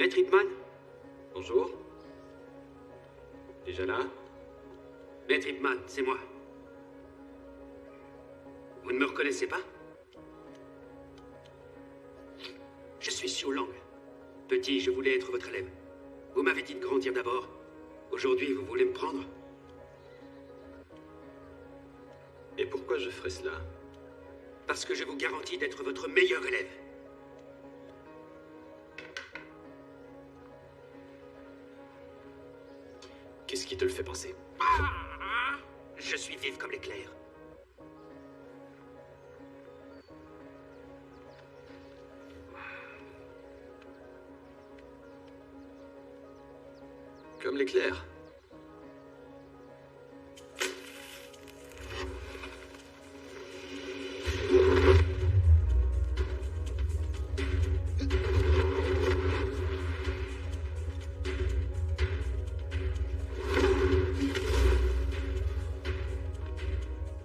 Maître Hipman? Bonjour. Déjà là? Maître Hipman, c'est moi. Vous ne me reconnaissez pas? Je suis Xiu Lang. Petit, je voulais être votre élève. Vous m'avez dit de grandir d'abord. Aujourd'hui, vous voulez me prendre? Et pourquoi je ferais cela? Parce que je vous garantis d'être votre meilleur élève. Qu'est-ce qui te le fait penser? Je suis vif comme l'éclair. Comme l'éclair.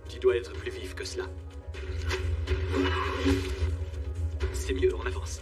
Tu dois être plus vif que cela. C'est mieux, on avance.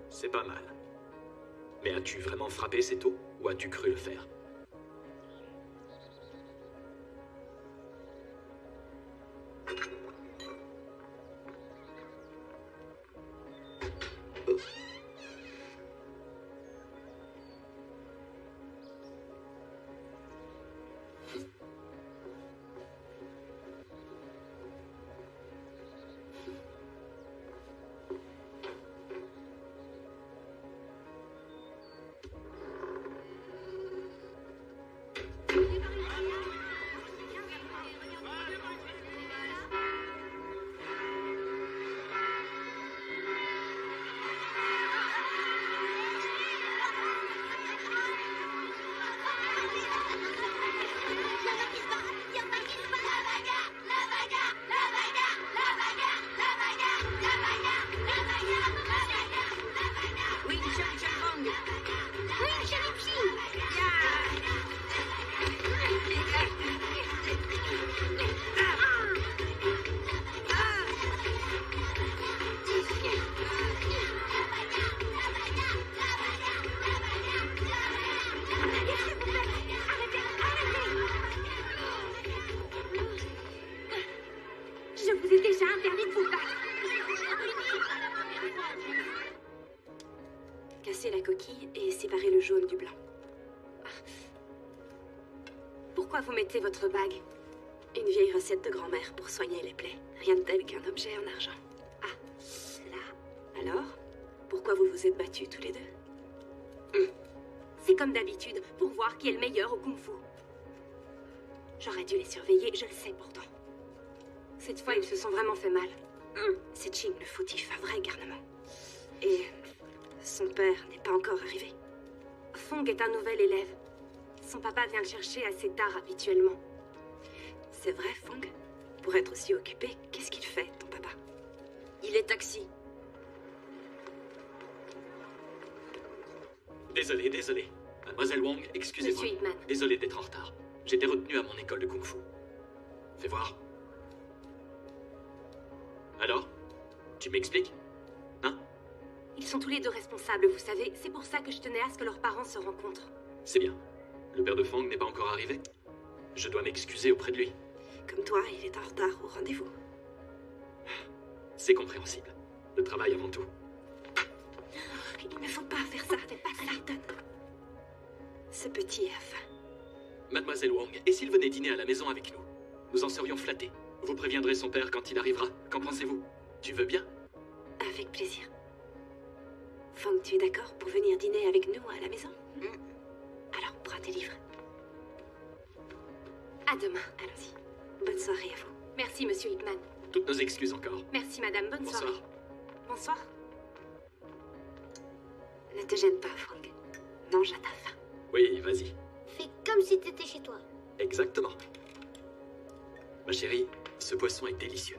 C'est pas mal. Mais as-tu vraiment frappé ces taux, ou as-tu cru le faire? Je vous ai déjà interdit de vous battre. Casser la coquille et séparer le jaune du blanc. Pourquoi vous mettez votre bague? Une vieille recette de grand-mère pour soigner les plaies. Rien de tel qu'un objet en argent. Ah, là. Alors, pourquoi vous vous êtes battus tous les deux? C'est comme d'habitude, pour voir qui est le meilleur au kung-fu. J'aurais dû les surveiller, je le sais pourtant. Cette fois, ils se sont vraiment fait mal. C'est Ching le fautif, un vrai garnement. Et son père n'est pas encore arrivé. Fong est un nouvel élève. Son papa vient le chercher assez tard habituellement. C'est vrai, Fong? Pour être aussi occupé, qu'est-ce qu'il fait, ton papa? Il est taxi. Désolé. Mademoiselle Wong, excusez-moi. Monsieur Hipman. Désolé d'être en retard. J'étais retenu à mon école de kung-fu. Fais voir. Alors? Tu m'expliques? Hein? Ils sont tous les deux responsables, vous savez. C'est pour ça que je tenais à ce que leurs parents se rencontrent. C'est bien. Le père de Fang n'est pas encore arrivé? Je dois m'excuser auprès de lui. Comme toi, il est en retard au rendez-vous. C'est compréhensible. Le travail avant tout. Il ne faut pas faire ça, t'es pas Clayton. Ce petit a faim. Mademoiselle Wong, et s'il venait dîner à la maison avec nous? Nous en serions flattés. Vous préviendrez son père quand il arrivera. Qu'en pensez-vous? Tu veux bien? Avec plaisir. Fang, tu es d'accord pour venir dîner avec nous à la maison? Alors, prends tes livres. À demain, allons-y. Bonne soirée à vous. Merci, monsieur Hickman. Toutes nos excuses encore. Merci, madame. Bonne Bonsoir. soirée. Bonsoir. Ne te gêne pas, Frank. Mange à ta faim. Oui, vas-y. Fais comme si t'étais chez toi. Exactement. Ma chérie, ce poisson est délicieux.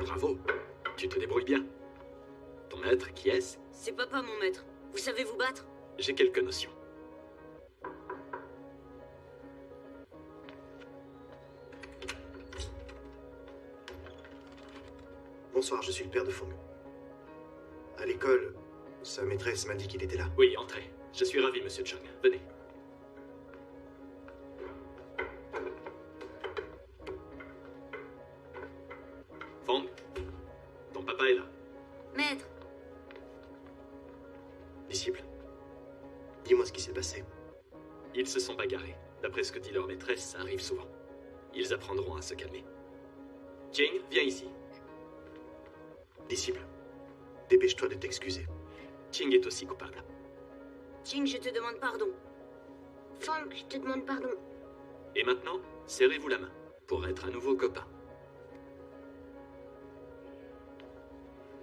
Bravo, tu te débrouilles bien. Ton maître, qui est-ce? C'est papa, mon maître. Vous savez vous battre? J'ai quelques notions. Bonsoir, je suis le père de Fong. À l'école, sa maîtresse m'a dit qu'il était là. Oui, entrez. Je suis ravi, monsieur Chung. Venez. Fong, ton papa est là. Maître, Disciple, dis-moi ce qui s'est passé. Ils se sont bagarrés. D'après ce que dit leur maîtresse, ça arrive souvent. Ils apprendront à se calmer. Jing, viens ici. Disciple, dépêche-toi de t'excuser. Jing est aussi coupable. Jing, je te demande pardon. Fang, je te demande pardon. Et maintenant, serrez-vous la main pour être à nouveau copains.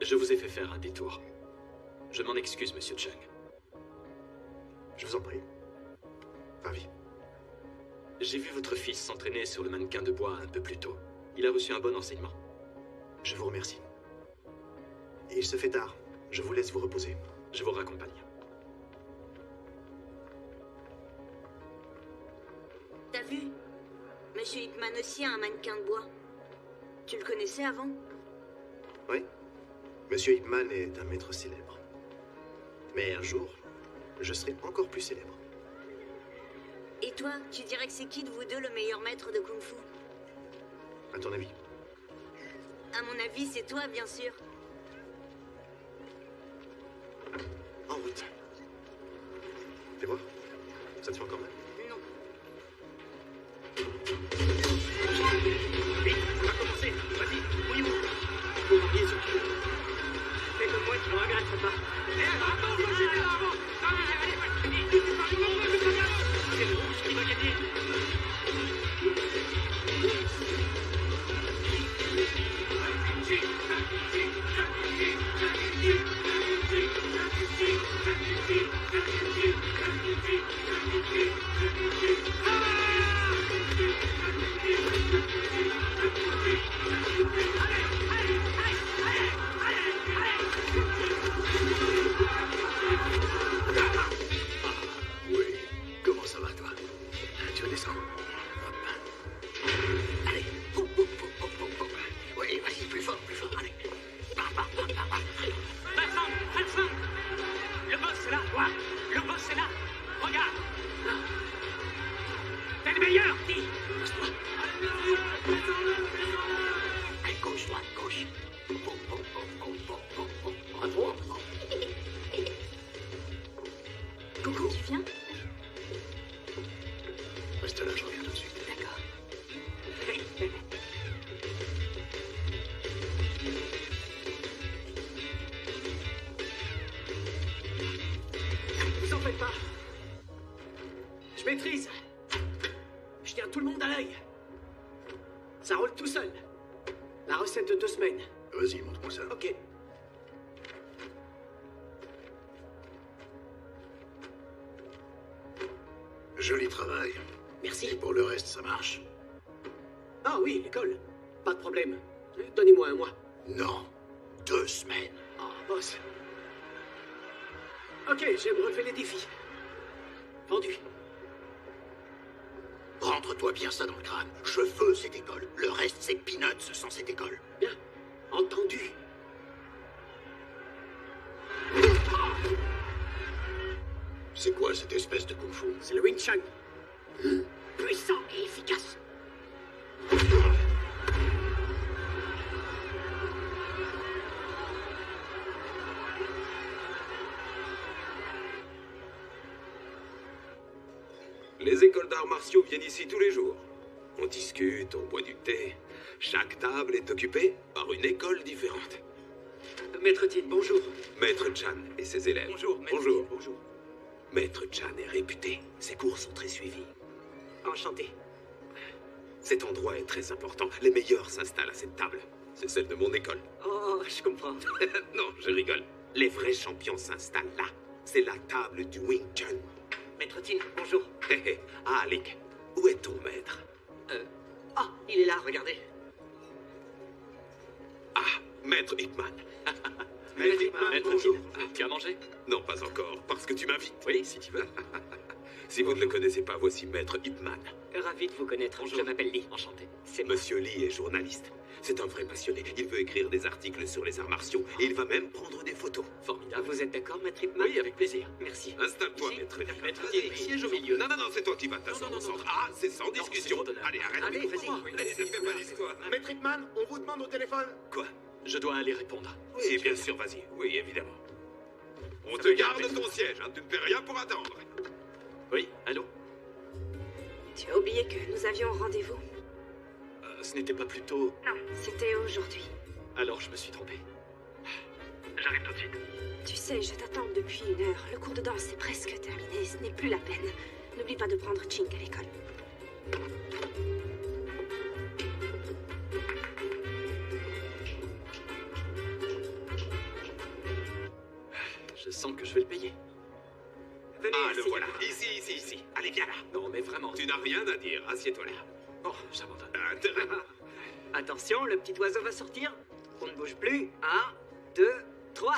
Je vous ai fait faire un détour. Je m'en excuse, monsieur Chung. Je vous en prie. Ravi. J'ai vu votre fils s'entraîner sur le mannequin de bois un peu plus tôt. Il a reçu un bon enseignement. Je vous remercie. Il se fait tard. Je vous laisse vous reposer. Je vous raccompagne. T'as vu? Monsieur Hickman aussi a un mannequin de bois. Tu le connaissais avant? Oui. Monsieur Hickman est un maître célèbre. Mais un jour, je serai encore plus célèbre. Et toi, tu dirais que c'est qui de vous deux le meilleur maître de Kung Fu? À ton avis? À mon avis, c'est toi, bien sûr. En route. Fais voir. Ça te fait encore mal? Non. Vite, on va commencer. Vas-y, mouillez-vous. Faut marier surtout. Fais comme moi, tu ne regrettes pas. C'est le rouge qui va gagner. Oui, comment ça va, toi? Tu veux descendre? Hop. Allez. Oui, vas-y, plus fort, allez. Vincent, le boss est là. Quoi? Le boss est là. Regarde. T'es le meilleur, dis. Allez, gauche, droite, gauche. Coucou, tu viens? Reste là, je reviens tout de suite. D'accord. Vous en faites pas. Je maîtrise. Je tiens tout le monde à l'œil. Ça roule tout seul. La recette de 2 semaines. Vas-y, montre-moi ça. Ok. Joli travail. Merci. Et pour le reste, ça marche? Ah oui, l'école. Pas de problème. Donnez-moi un mois. Non. 2 semaines. Ah, boss. Ok, j'ai relevé les défis. Vendu. Rentre-toi bien ça dans le crâne. Je veux cette école. Le reste, c'est peanuts sans cette école. Bien. Entendu. C'est quoi cette espèce de kung-fu? C'est le Wing Chun. Puissant et efficace. écoles d'arts martiaux viennent ici tous les jours. On discute, on boit du thé. Chaque table est occupée par une école différente. Maître Tin, bonjour. Maître Chan et ses élèves. Bonjour, Maître Bonjour. Tin, bonjour. Maître Chan est réputé. Ses cours sont très suivis. Enchanté. Cet endroit est très important. Les meilleurs s'installent à cette table. C'est celle de mon école. Oh, je comprends. Non, je rigole. Les vrais champions s'installent là. C'est la table du Wing Chun. Maître Tin, bonjour. Hé hé. Ah, Link, où est ton maître? Ah, il est là, regardez. Ah, Maître Hitman. Maître Hitman, Maître bonjour. Tin, tu as mangé? Non, pas encore, parce que tu m'invites. Oui, si tu veux. Si vous ne le connaissez pas, voici Maître Hitman. Ravi de vous connaître. Bonjour. Je m'appelle Lee. Enchanté. C'est moi. Monsieur Lee est journaliste. C'est un vrai passionné. Il veut écrire des articles sur les arts martiaux. Et il va même prendre des photos. Ah, Formidable. vous êtes d'accord, Maître Hitman? Oui, avec plaisir. Merci. Installe-toi, Ici, Maître Hitman. Maître Tin, siège au milieu. Non, c'est toi qui vas t'asseoir Non, au non, non, centre. Ah, c'est sans discussion. c'est votre honneur. Allez, arrête. Allez, vas-y. Allez, ne fais pas d'histoire. Maître Hitman, on vous demande au téléphone. Quoi? Je dois aller répondre. Oui, bien sûr, vas-y. Oui, évidemment. On Ça te va garde garder. ton siège, hein. Tu ne fais rien pour attendre. Oui, allô? Tu as oublié que nous avions rendez-vous? Ce n'était pas plus tôt. Non, c'était aujourd'hui. Alors je me suis trompé. J'arrive tout de suite. Tu sais, je t'attends depuis 1 heure. Le cours de danse est presque terminé. Ce n'est plus la peine. N'oublie pas de prendre Chink à l'école. Je sens que je vais le payer. Venez, Ah, le asseyez-vous. voilà. Ici. Allez, viens là. Non, mais vraiment. Tu n'as rien à dire. Assieds-toi là. Bon, j'abandonne. Intérêt. Attention, le petit oiseau va sortir. On ne bouge plus. 1, 2, 3.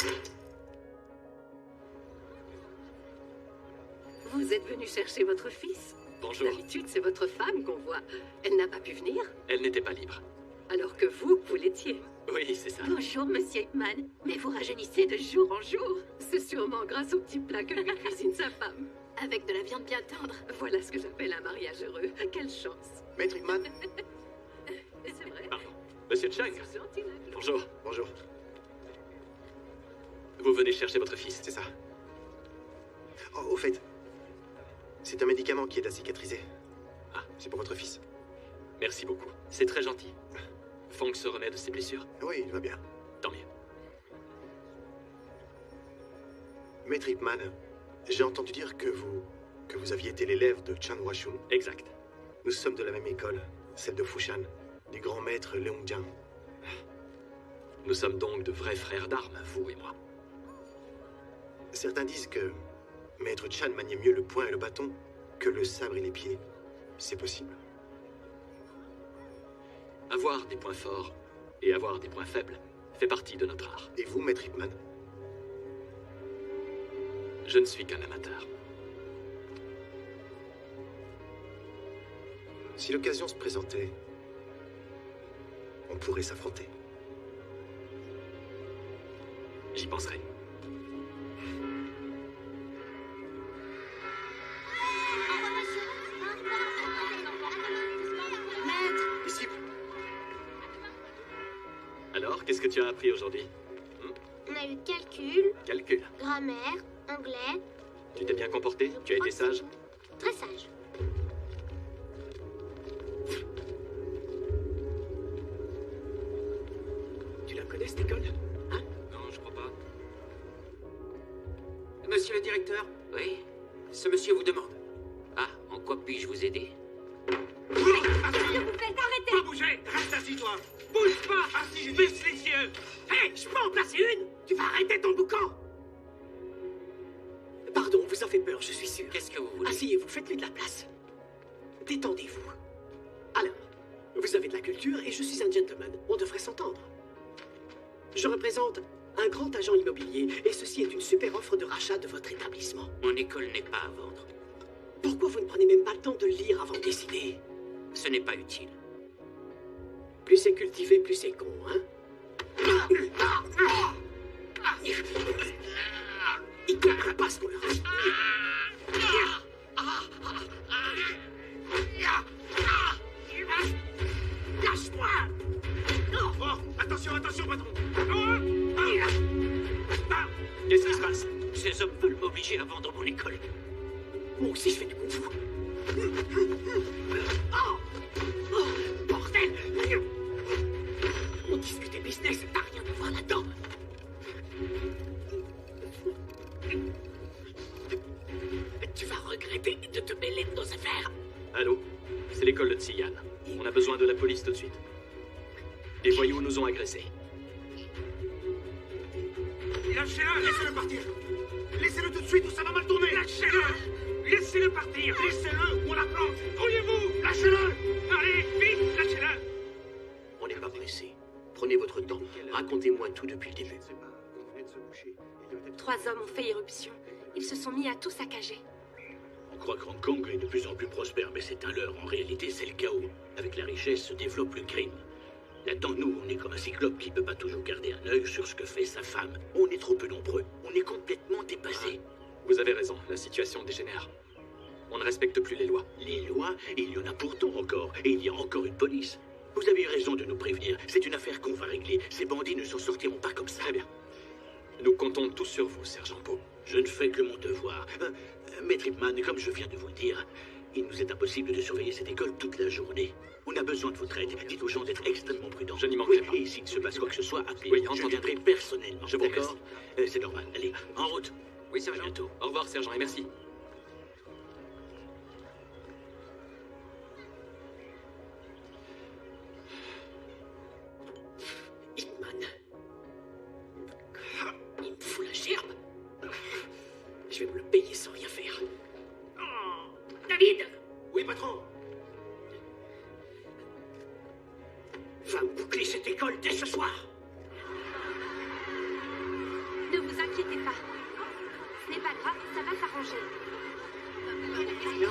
Vous êtes venu chercher votre fils? Bonjour. D'habitude, c'est votre femme qu'on voit. Elle n'a pas pu venir, Elle n'était pas libre. alors que vous l'étiez. Oui, c'est ça. Bonjour, monsieur Hitman. Mais vous rajeunissez de jour en jour. C'est sûrement grâce au petit plat que lui cuisine sa femme. Avec de la viande bien tendre. Voilà ce que j'appelle un mariage heureux. Quelle chance. Maître Hitman, C'est vrai. Pardon. Monsieur Chang, C'est gentil, là. bonjour. bonjour. Vous venez chercher votre fils. C'est ça. Oh, au fait, c'est un médicament qui aide à cicatriser. Ah. C'est pour votre fils. Merci beaucoup. C'est très gentil. Fong se remet de ses blessures. Oui, il va bien. Tant mieux. Maître Hitman, j'ai entendu dire que vous aviez été l'élève de Chan Huashun. Exact. Nous sommes de la même école, celle de Fushan, du grand maître Leongjiang. Nous sommes donc de vrais frères d'armes, vous et moi. Certains disent que Maître Chan maniait mieux le poing et le bâton que le sabre et les pieds. C'est possible. Avoir des points forts et avoir des points faibles fait partie de notre art. Et vous, Maître Hitman? Je ne suis qu'un amateur. Si l'occasion se présentait, on pourrait s'affronter. J'y penserai. Disciple, Alors, qu'est-ce que tu as appris aujourd'hui? On a eu calcul, Calcul. grammaire, anglais. Tu t'es bien comporté? Tu as été sage? Très sage. Tu la connais, cette école? Hein? Non, je crois pas. Monsieur le directeur? Oui. Ce monsieur vous demande. Ah, en quoi puis-je vous aider? Pas bouger! Reste assis, toi! Bouge pas! Assis, baisse les yeux! Hé, je peux en placer une? Tu vas arrêter ton boucan! Pardon, vous a fait peur, je suis sûr. Qu'est-ce que vous voulez? Asseyez-vous, faites-lui de la place. Détendez-vous. Alors, vous avez de la culture et je suis un gentleman. On devrait s'entendre. Je représente un grand agent immobilier et ceci est une super offre de rachat de votre établissement. Mon école n'est pas à vendre. Pourquoi vous ne prenez même pas le temps de lire avant de décider? Ce n'est pas utile. Plus c'est cultivé, plus c'est con, hein? Ils comprennent pas ce qu'on leur dit. Lâche-moi! oh, attention, patron. Qu'est-ce qui se passe? Ces hommes veulent m'obliger à vendre mon école. Moi aussi, je fais du kung-fu. frère. Allô? C'est l'école de Tsiyan. On a besoin de la police tout de suite. Des voyous nous ont agressés. Lâchez-le! Laissez-le partir! Laissez-le tout de suite ou ça va mal tourner! Lâchez-le! Laissez-le partir! Laissez-le ou on la plante! Grouillez-vous! Lâchez-le! Allez, vite! Lâchez-le! On n'est pas pressé. Prenez votre temps. Racontez-moi tout depuis le début. 3 hommes ont fait irruption. Ils se sont mis à tout saccager. On croit que Hong Kong est de plus en plus prospère, mais c'est un leurre. En réalité, c'est le chaos. Avec la richesse se développe le crime. Là-dedans, nous, on est comme un cyclope qui peut pas toujours garder un œil sur ce que fait sa femme. On est trop peu nombreux. On est complètement dépassés. Vous avez raison, la situation dégénère. On ne respecte plus les lois. Les lois, il y en a pourtant encore. Et il y a encore une police. Vous avez eu raison de nous prévenir. C'est une affaire qu'on va régler. Ces bandits ne s'en sortiront pas comme ça. Très bien. Nous comptons tous sur vous, Sergent Poe. Je ne fais que mon devoir. Maître Ipman, comme je viens de vous le dire, il nous est impossible de surveiller cette école toute la journée. On a besoin de votre aide. Dites aux gens d'être extrêmement prudents. Je n'y manquerai pas. Et s'il se passe quoi que ce soit, appelez. Oui, je viendrai personnellement. Je vous remercie. C'est normal. Allez, en route. Oui, Sergent. À bientôt. Au revoir, Sergent, et merci. Ipman. Il me fout la gerbe. Je vais me le payer sans rien faire. David! Oui, patron! Va boucler cette école dès ce soir. Ne vous inquiétez pas. Ce n'est pas grave, ça va s'arranger.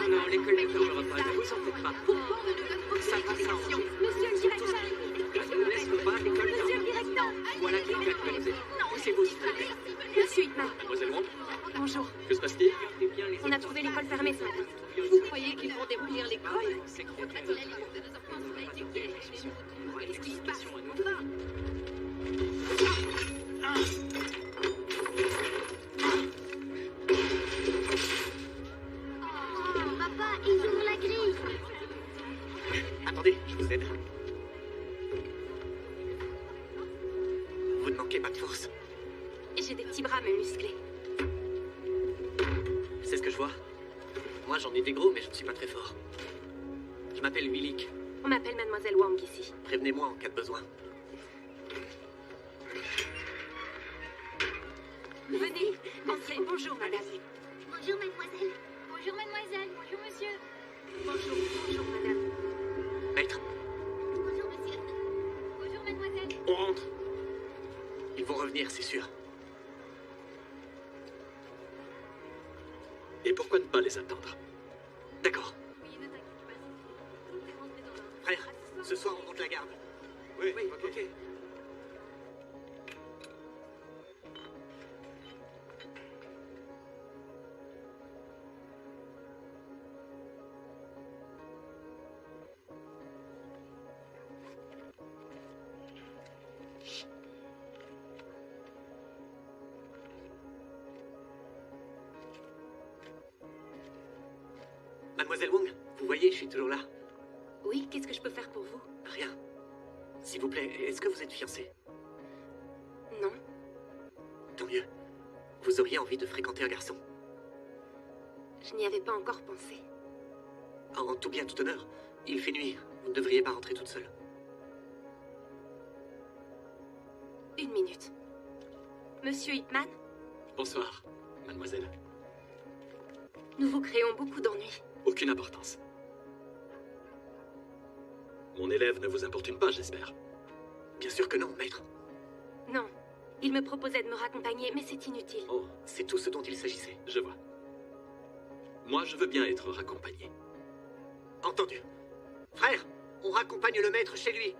Non, l'école ne fermera pas, ne vous en faites pas. Pourquoi on ne nous donne aucune explication? Monsieur le directeur! Ne laisse pas l'école Monsieur le directeur! Voilà qui vient de nous aider. Poussez-vous, s'il vous plaît. Monsieur Hitman. Mademoiselle Wong, Bonjour. que se passe-t-il? On a trouvé l'école fermée ce matin. Vous croyez qu'ils vont démolir l'école? Qu'est-ce qui se passe? Papa, ils ouvrent la grille. Attendez, je vous aide. Vous ne manquez pas de force. J'ai des petits bras mais musclés. C'est ce que je vois. Moi, j'en ai des gros, mais je ne suis pas très fort. Je m'appelle Willik. On m'appelle Mademoiselle Wang ici. Prévenez-moi en cas de besoin. Venez, entrez. Bonjour, madame. Bonjour, mademoiselle. Bonjour, mademoiselle. Bonjour, monsieur. Bonjour, madame. Maître, Bonjour, monsieur. Bonjour, mademoiselle. on rentre. Ils vont revenir, c'est sûr. Et pourquoi ne pas les attendre? D'accord. Frère, ce soir, on monte la garde. Oui, ok. Mademoiselle Wong, vous voyez, je suis toujours là. Oui, qu'est-ce que je peux faire pour vous? Rien. S'il vous plaît, est-ce que vous êtes fiancée? Non. Tant mieux. Vous auriez envie de fréquenter un garçon? Je n'y avais pas encore pensé. En tout bien, tout honneur. Il fait nuit. Vous ne devriez pas rentrer toute seule. 1 minute. Monsieur Hitman, Bonsoir, mademoiselle. nous vous créons beaucoup d'ennuis. Aucune importance. Mon élève ne vous importune pas, j'espère. Bien sûr que non, maître. Non. Il me proposait de me raccompagner, mais c'est inutile. Oh, C'est tout ce dont il s'agissait. je vois. Moi, je veux bien être raccompagné. Entendu. Frère, on raccompagne le maître chez lui.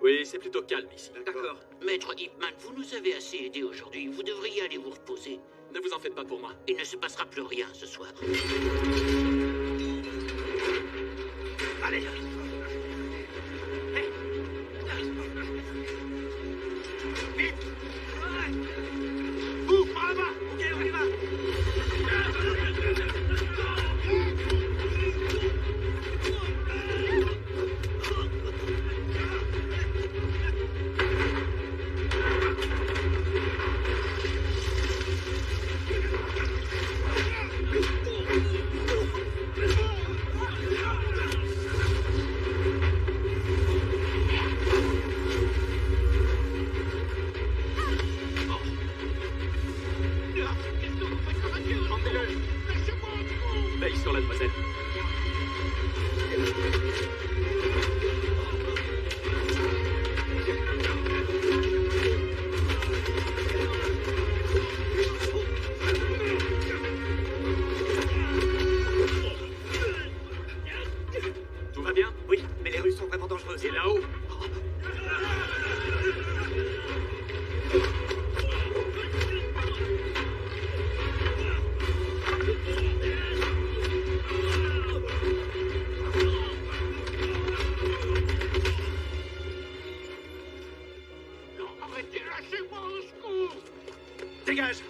Oui, c'est plutôt calme ici. D'accord. Maître Ipman, vous nous avez assez aidés aujourd'hui. Vous devriez aller vous reposer. Ne vous en faites pas pour moi. Il ne se passera plus rien ce soir. Allez. Hey. Vite. Vous, par là-bas. Ok, on y va. va bien? Oui, mais les rues sont vraiment dangereuses. C'est là-haut. Non, arrêtez, lâchez-moi au secours! Dégage!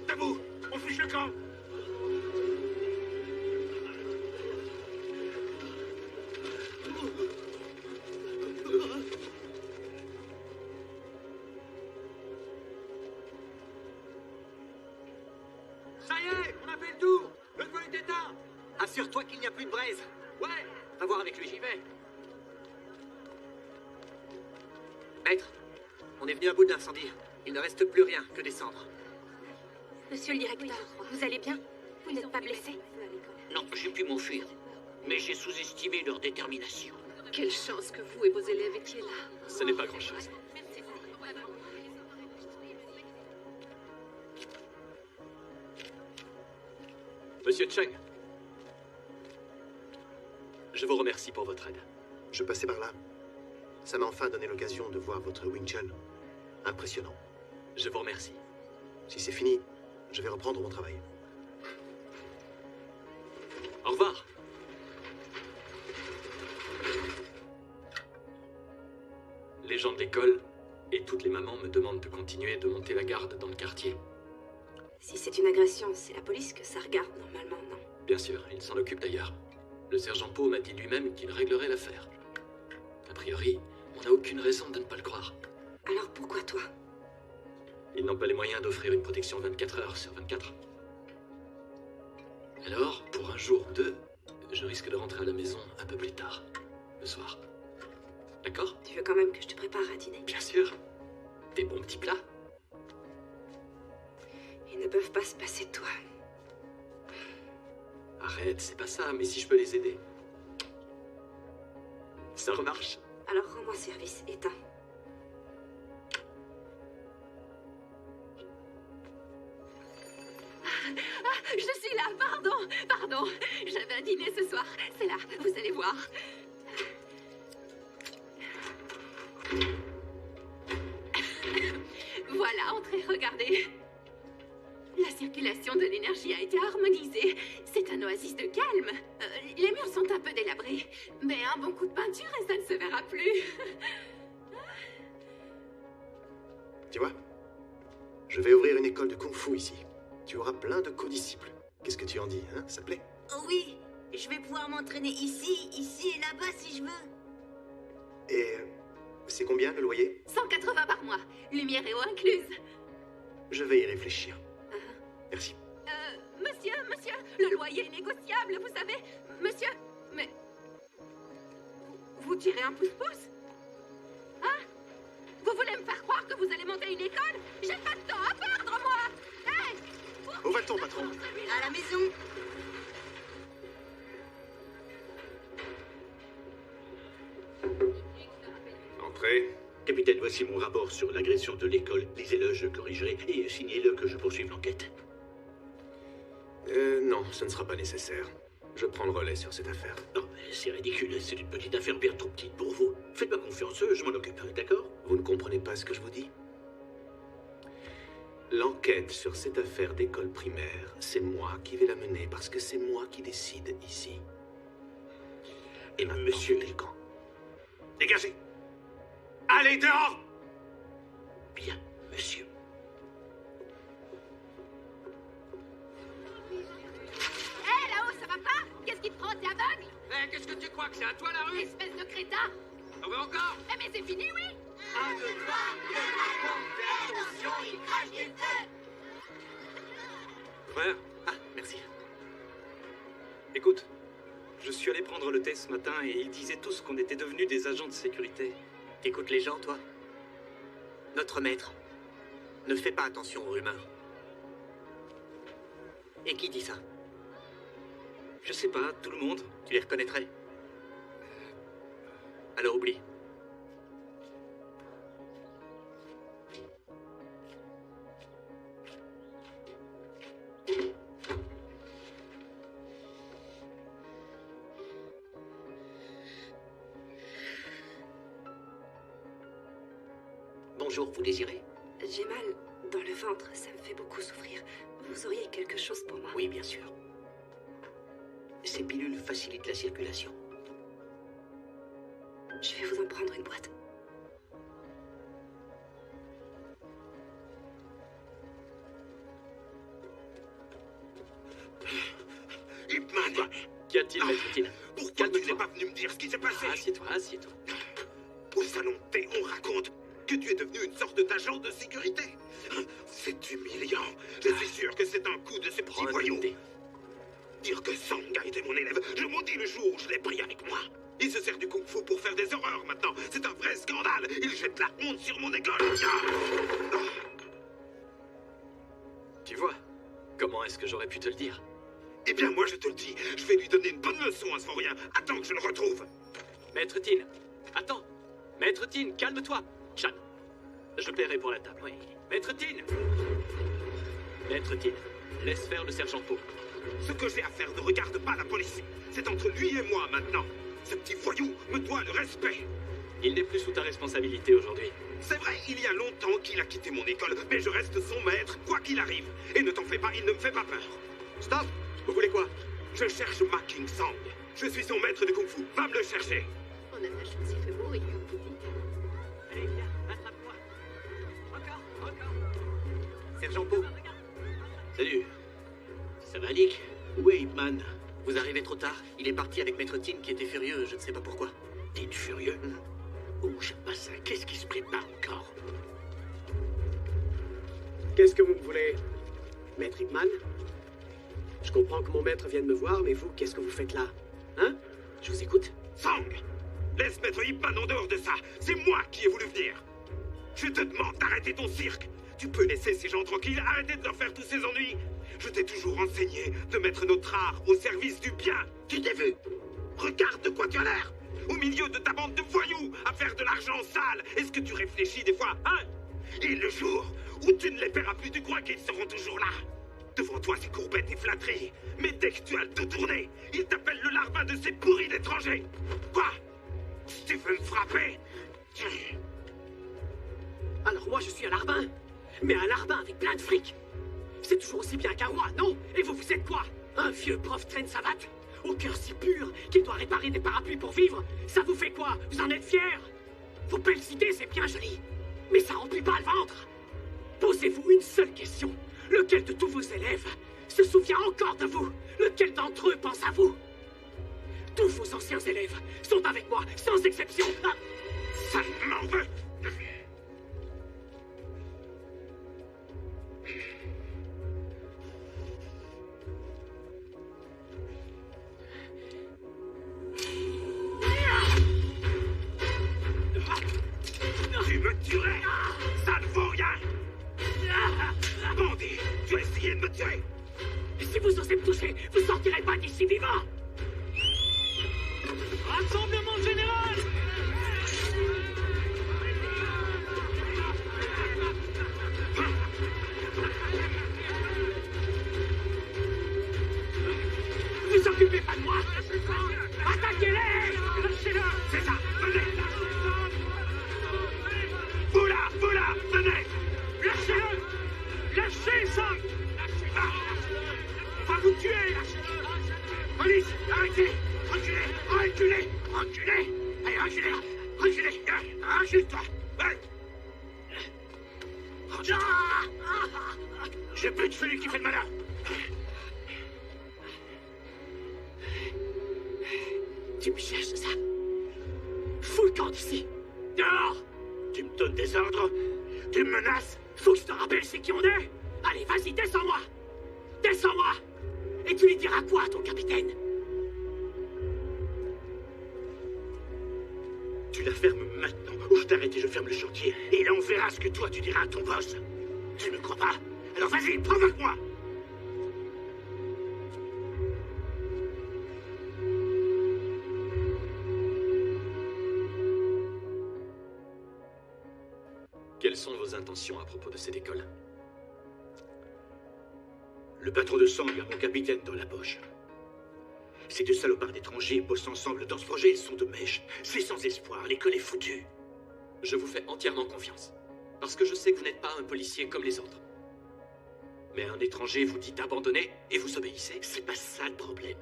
Debout! On fiche le camp! Ça y est, on a fait le tour. Le feu est éteint. Assure-toi qu'il n'y a plus de braise. Ouais, va voir avec lui, j'y vais. Maître, on est venu à bout de l'incendie. Il ne reste plus rien que des cendres. Monsieur le directeur, vous allez bien? Vous n'êtes pas blessé? Non, j'ai pu m'enfuir. Mais j'ai sous-estimé leur détermination. Quelle chance que vous et vos élèves étiez là. Ce n'est pas grand-chose. Monsieur Chung, je vous remercie pour votre aide. Je passais par là. Ça m'a enfin donné l'occasion de voir votre Wing Chun. Impressionnant. Je vous remercie. Si c'est fini, je vais reprendre mon travail. Au revoir. Les gens de l'école et toutes les mamans me demandent de continuer de monter la garde dans le quartier. Si c'est une agression, c'est la police que ça regarde normalement, non? Bien sûr, il s'en occupe d'ailleurs. Le sergent Poe m'a dit lui-même qu'il réglerait l'affaire. A priori, on n'a aucune raison de ne pas le croire. Alors pourquoi toi? Ils n'ont pas les moyens d'offrir une protection 24 heures sur 24. Alors, pour un jour ou deux, je risque de rentrer à la maison un peu plus tard, le soir. D'accord? Tu veux quand même que je te prépare à dîner? Bien sûr. Des bons petits plats. Ils ne peuvent pas se passer de toi. Arrête, c'est pas ça, mais si je peux les aider. Ça remarche. Alors rends-moi service, éteins. Je suis là, pardon. J'avais un dîner ce soir. C'est là, vous allez voir. Voilà, entrez, regardez. La circulation de l'énergie a été harmonisée. C'est un oasis de calme. Les murs sont un peu délabrés, mais un bon coup de peinture et ça ne se verra plus. Tu vois, je vais ouvrir une école de kung-fu ici. Tu auras plein de co-disciples. Qu'est-ce que tu en dis, hein? Ça te plaît? Oh oui, je vais pouvoir m'entraîner ici et là-bas si je veux. Et c'est combien le loyer? 180 par mois, lumière et eau incluse. Je vais y réfléchir. Merci. Monsieur, le loyer est négociable, vous savez. Monsieur, mais... Vous tirez un pouce-pouce? Hein? Vous voulez me faire croire que vous allez monter une école? J'ai pas de temps à perdre, moi! Hey! Où va-t-on, patron? À la maison. Entrez. Capitaine, voici mon rapport sur l'agression de l'école. Lisez-le, je corrigerai, et signez-le que je poursuive l'enquête. Non, ce ne sera pas nécessaire. Je prends le relais sur cette affaire. Non, mais c'est ridicule, c'est une petite affaire bien trop petite pour vous. Faites-moi confiance, je m'en occupe, d'accord? Vous ne comprenez pas ce que je vous dis? L'enquête sur cette affaire d'école primaire, c'est moi qui vais la mener parce que c'est moi qui décide ici. Et maintenant, monsieur le camp. Dégagez! Allez, dehors! Bien, monsieur. Hé, là-haut, ça va pas? Qu'est-ce qui te prend? T'es aveugle? Eh, qu'est-ce que tu crois que c'est à toi la rue? Espèce de crétin! On veut encore? Eh, mais c'est fini, oui? Un, deux, trois, fais attention, il crache des feux! Frère? Ah, merci. Écoute, je suis allé prendre le test ce matin et ils disaient tous qu'on était devenus des agents de sécurité. T'écoutes les gens, toi? Notre maître ne fait pas attention aux rumeurs. Et qui dit ça? Je sais pas, tout le monde. Tu les reconnaîtrais? Alors oublie. Bonjour, vous désirez? J'ai mal dans le ventre, ça me fait beaucoup souffrir. Vous auriez quelque chose pour moi? Oui, bien sûr. Ces pilules facilitent la circulation. Je vais vous en prendre une boîte. Ip-Man! Qu'y a-t-il, maître Tin? Pourquoi tu n'es pas venu me dire ce qui s'est passé? Assieds-toi, assieds-toi. Au salon de thé, on raconte que tu es devenu une sorte d'agent de sécurité. C'est humiliant. Je suis sûr que c'est un coup de ces petits voyous. Dire que Sang a été mon élève, je maudis le jour où je l'ai pris avec moi. Il se sert du kung-fu pour faire des horreurs maintenant. C'est un vrai scandale. Il jette la honte sur mon école. Tu vois, comment est-ce que j'aurais pu te le dire? Eh bien, moi, je te le dis. Je vais lui donner une bonne leçon à ce vaurien. Attends que je le retrouve. Maître Tin, attends. Maître Tin, calme-toi. Chan, je paierai pour la table. Oui. Maître Tin! Maître Tin, laisse faire le sergent Poe. Ce que j'ai à faire ne regarde pas la police. C'est entre lui et moi maintenant. Ce petit voyou me doit le respect. Il n'est plus sous ta responsabilité aujourd'hui. C'est vrai, il y a longtemps qu'il a quitté mon école, mais je reste son maître, quoi qu'il arrive. Et ne t'en fais pas, il ne me fait pas peur. Stop! Vous voulez quoi? Je cherche Ma King Sang. Je suis son maître de kung-fu. Va me le chercher. On a de la chance, il fait beau et comme vous dites. Allez, viens, attrape-moi. Encore. Sergent Poe. Salut. Ça va, Nick? Où est Ip-Man? Vous arrivez trop tard. Il est parti avec Maître Tin qui était furieux, je ne sais pas pourquoi. Tin furieux? Oh, j'aime pas ça. Qu'est-ce qui se prépare encore? Qu'est-ce que vous me voulez? Maître Ip-Man? Je comprends que mon maître vienne me voir, mais vous, qu'est-ce que vous faites là? Hein? Je vous écoute. Sang! Laisse Maître Ip-Man en dehors de ça. C'est moi qui ai voulu venir. Je te demande d'arrêter ton cirque. Tu peux laisser ces gens tranquilles, arrêter de leur faire tous ces ennuis. Je t'ai toujours enseigné de mettre notre art au service du bien. Tu t'es vu? Regarde de quoi tu as l'air. Au milieu de ta bande de voyous, à faire de l'argent sale. Est-ce que tu réfléchis des fois, hein? Et le jour où tu ne les paieras plus, tu crois qu'ils seront toujours là? Devant toi, c'est courbettes et flatteries. Mais dès que tu as le dos tourné, ils t'appellent le larbin de ces pourris d'étrangers. Quoi? Tu veux me frapper? Alors moi, je suis un larbin. Mais un larbin avec plein de fric. C'est toujours aussi bien qu'un roi, non? Et vous, vous êtes quoi? Un vieux prof traîne savate? Au cœur si pur qu'il doit réparer des parapluies pour vivre? Ça vous fait quoi? Vous en êtes fiers? Vos belles idées, c'est bien joli. Mais ça remplit pas le ventre. Posez-vous une seule question. Lequel de tous vos élèves se souvient encore de vous? Lequel d'entre eux pense à vous? Tous vos anciens élèves sont avec moi, sans exception. Ah. Ça m'en veut. Tu me tuerais. Ça ne vaut rien. Bandit, tu as essayé de me tuer. Si vous osez me toucher, vous sortirez pas d'ici vivant. Rassemblement général! Vous occupez pas de moi. Attaquez-les. Lâchez-le. C'est ça, venez. Vous là, venez. Lâchez-le. va vous tuer. Lâchez-le. Police, arrêtez. Reculez, reculez, reculez. Allez, reculez, reculez. Recule-toi. Ouais. Je bute celui qui fait le malin. Tu me cherches, ça? Fous le camp d'ici. Dehors. Tu me donnes des ordres. Tu me menaces. Faut que je te rappelle c'est qui on est. Allez, vas-y, descends-moi. Descends-moi. Et tu lui diras quoi à ton capitaine? Tu la fermes maintenant, ou je t'arrête et je ferme le chantier. Et là, on verra ce que toi, tu diras à ton boss. Tu ne crois pas? Alors vas-y, provoque-moi. Quelles sont vos intentions à propos de cette école? Le patron de Sang a mon capitaine dans la poche. Ces deux salopards d'étrangers bossent ensemble dans ce projet, ils sont de mèche. C'est sans espoir, l'école est foutue. Je vous fais entièrement confiance. Parce que je sais que vous n'êtes pas un policier comme les autres. Mais un étranger vous dit d'abandonner et vous obéissez. C'est pas ça le problème.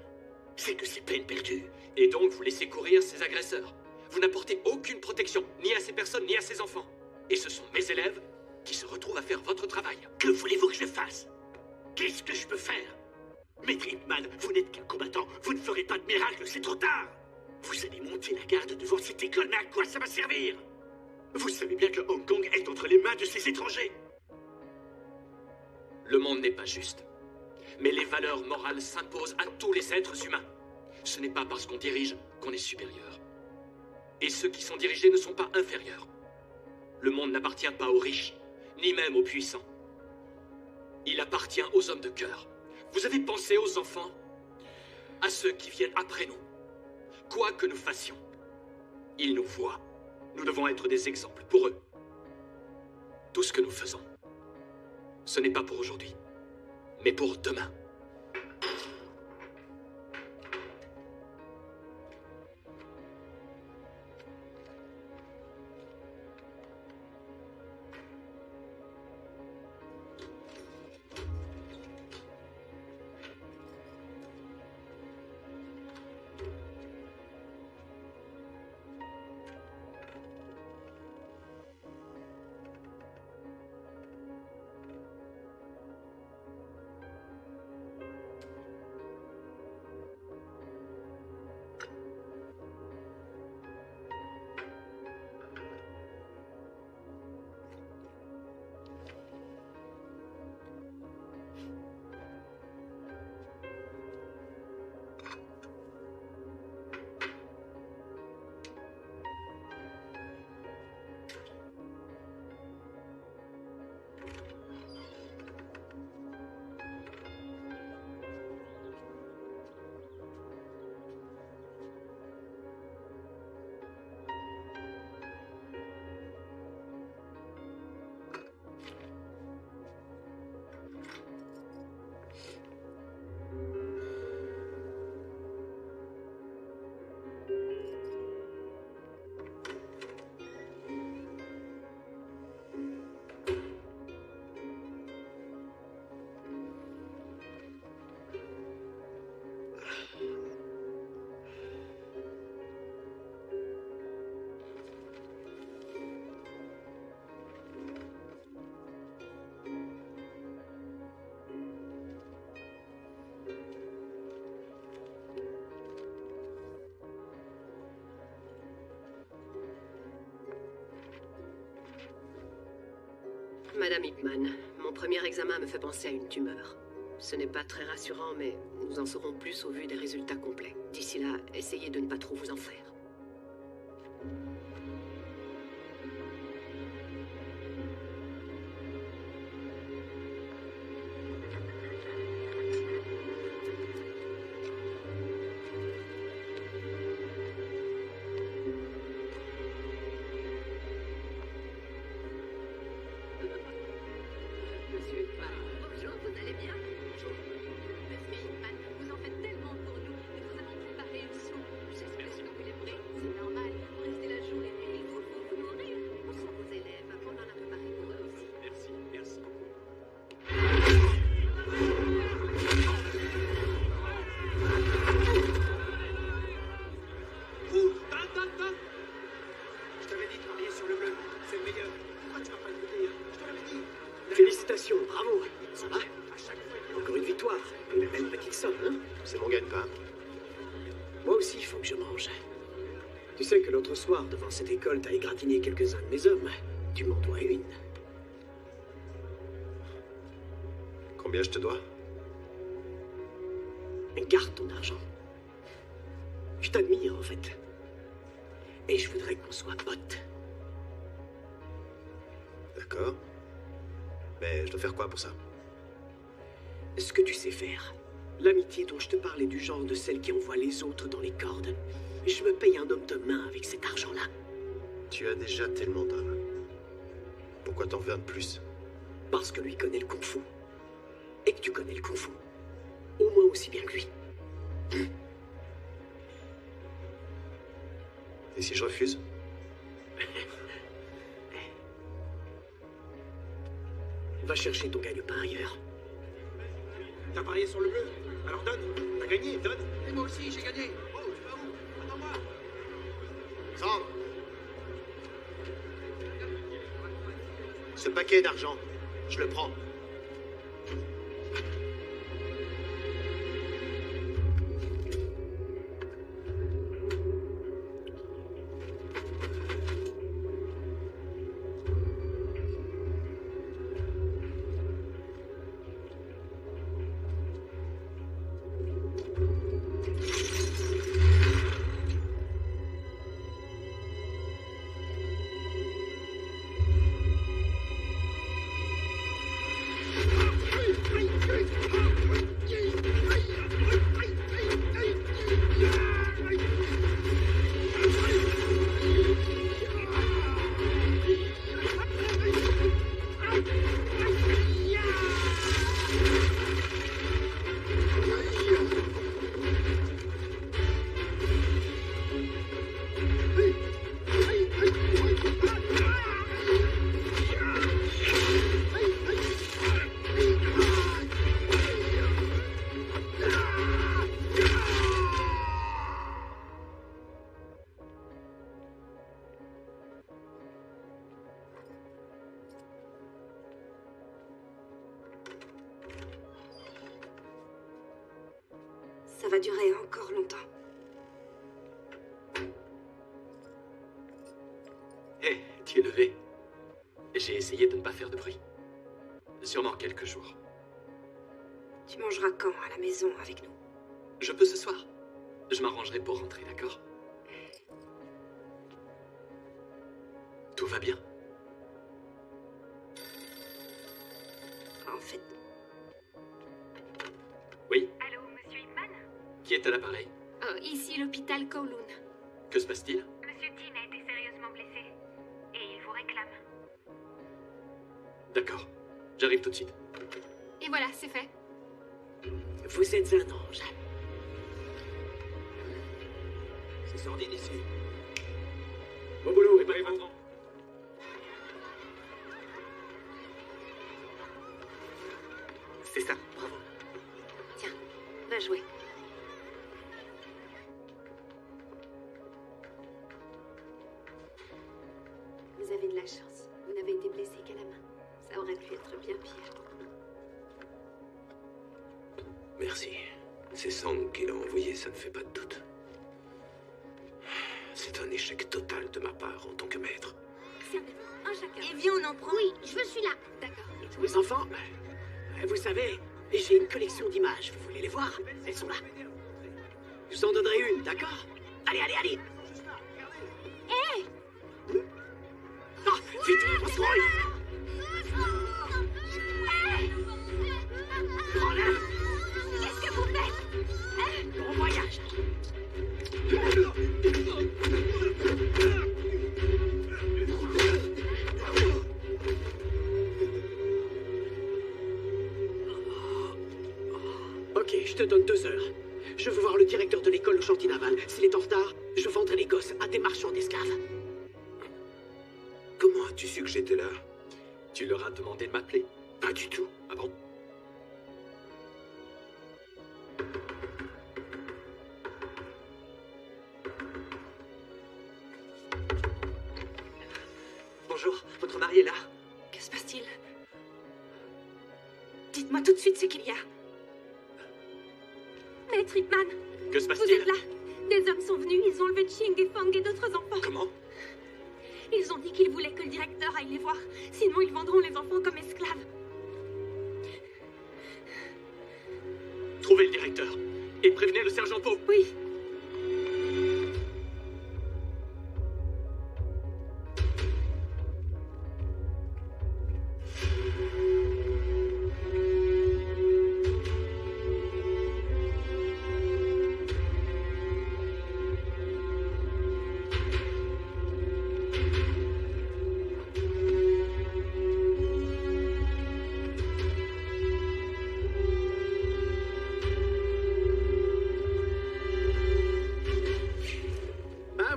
C'est que c'est peine perdue. Et donc vous laissez courir ces agresseurs. Vous n'apportez aucune protection, ni à ces personnes, ni à ces enfants. Et ce sont mes élèves qui se retrouvent à faire votre travail. Que voulez-vous que je fasse? Qu'est-ce que je peux faire? Maître Ip-Man, vous n'êtes qu'un combattant. Vous ne ferez pas de miracle, c'est trop tard. Vous allez monter la garde devant cette école, mais à quoi ça va servir? Vous savez bien que Hong Kong est entre les mains de ces étrangers. Le monde n'est pas juste. Mais les valeurs morales s'imposent à tous les êtres humains. Ce n'est pas parce qu'on dirige qu'on est supérieur. Et ceux qui sont dirigés ne sont pas inférieurs. Le monde n'appartient pas aux riches, ni même aux puissants. Il appartient aux hommes de cœur. Vous avez pensé aux enfants? À ceux qui viennent après nous. Quoi que nous fassions, ils nous voient. Nous devons être des exemples pour eux. Tout ce que nous faisons, ce n'est pas pour aujourd'hui, mais pour demain. Madame Ip-Man, mon premier examen me fait penser à une tumeur. Ce n'est pas très rassurant, mais nous en saurons plus au vu des résultats complets. D'ici là, essayez de ne pas trop vous en faire. C'est normal, restez la journée. Une belle petite somme, hein? C'est mon gagne-pain. Moi aussi, il faut que je mange. Tu sais que l'autre soir, devant cette école, t'as égratigné quelques-uns de mes hommes. Tu m'en dois une. Combien je te dois? Garde ton argent. Je t'admire, en fait. Et je voudrais qu'on soit potes. D'accord. Mais je dois faire quoi pour ça? Ce que tu sais faire. L'amitié dont je te parle est du genre de celle qui envoie les autres dans les cordes. Je me paye un homme de main avec cet argent-là. Tu as déjà tellement d'hommes. Pourquoi t'en veux un de plus? Parce que lui connaît le kung-fu. Et que tu connais le kung-fu. Au moins aussi bien que lui. Et si je refuse? Va chercher ton gagne-pain ailleurs. T'as parié sur le bleu? Alors donne. T'as gagné, donne. Et moi aussi, j'ai gagné. Oh, tu vas où? Attends-moi. Sandre! Ce paquet d'argent, je le prends. Ça va durer encore longtemps. Hé, tu es levé. J'ai essayé de ne pas faire de bruit. Sûrement quelques jours. Tu mangeras quand à la maison avec nous? Je peux ce soir. Je m'arrangerai pour rentrer, d'accord? Tout va bien? En fait... Oui? Allô, monsieur Hickman? Qui est à l'appareil? Oh, ici l'hôpital Kowloon. Que se passe-t-il? Monsieur Tin a été sérieusement blessé. Et il vous réclame. D'accord. J'arrive tout de suite. Et voilà, c'est fait. Vous êtes un ange. C'est sordide ici. Bon boulot, et pas éventrant. C'est ça, bravo. Tiens, va jouer. Vous avez de la chance. Vous n'avez été blessé qu'à la main. Ça aurait pu être bien pire. Merci. C'est Sang qui l'a envoyé, ça ne fait pas de doute. C'est un échec total de ma part en tant que maître. Servez-vous, un chacun. Et viens, on en prend. Oui, je suis là. D'accord. Les enfants, vous savez, j'ai une collection d'images. Vous voulez les voir? Elles sont là. Je vous en donnerai une, d'accord? Allez, allez, allez! Hé! Oh, vite, on se roule! Hé! Prends-la! Qu'est-ce que vous faites? Bon voyage! Ok, je te donne 2 heures. Je veux voir le directeur de l'école au chantier naval. S'il est en retard, je vendrai les gosses à des marchands d'esclaves. Comment as-tu su que j'étais là? Tu leur as demandé de m'appeler? Pas du tout. Ah bon? Bonjour, votre mari est là? Que se passe-t-il? Dites-moi tout de suite ce qu'il y a. Maître Ip-Man, Que se vous passe-t-il? êtes là. Des hommes sont venus, ils ont enlevé Ching et Fang et d'autres enfants. Comment? Ils ont dit qu'ils voulaient que le directeur aille les voir. Sinon, ils vendront les enfants comme esclaves. Trouvez le directeur. Et prévenez le sergent Poe. Oui.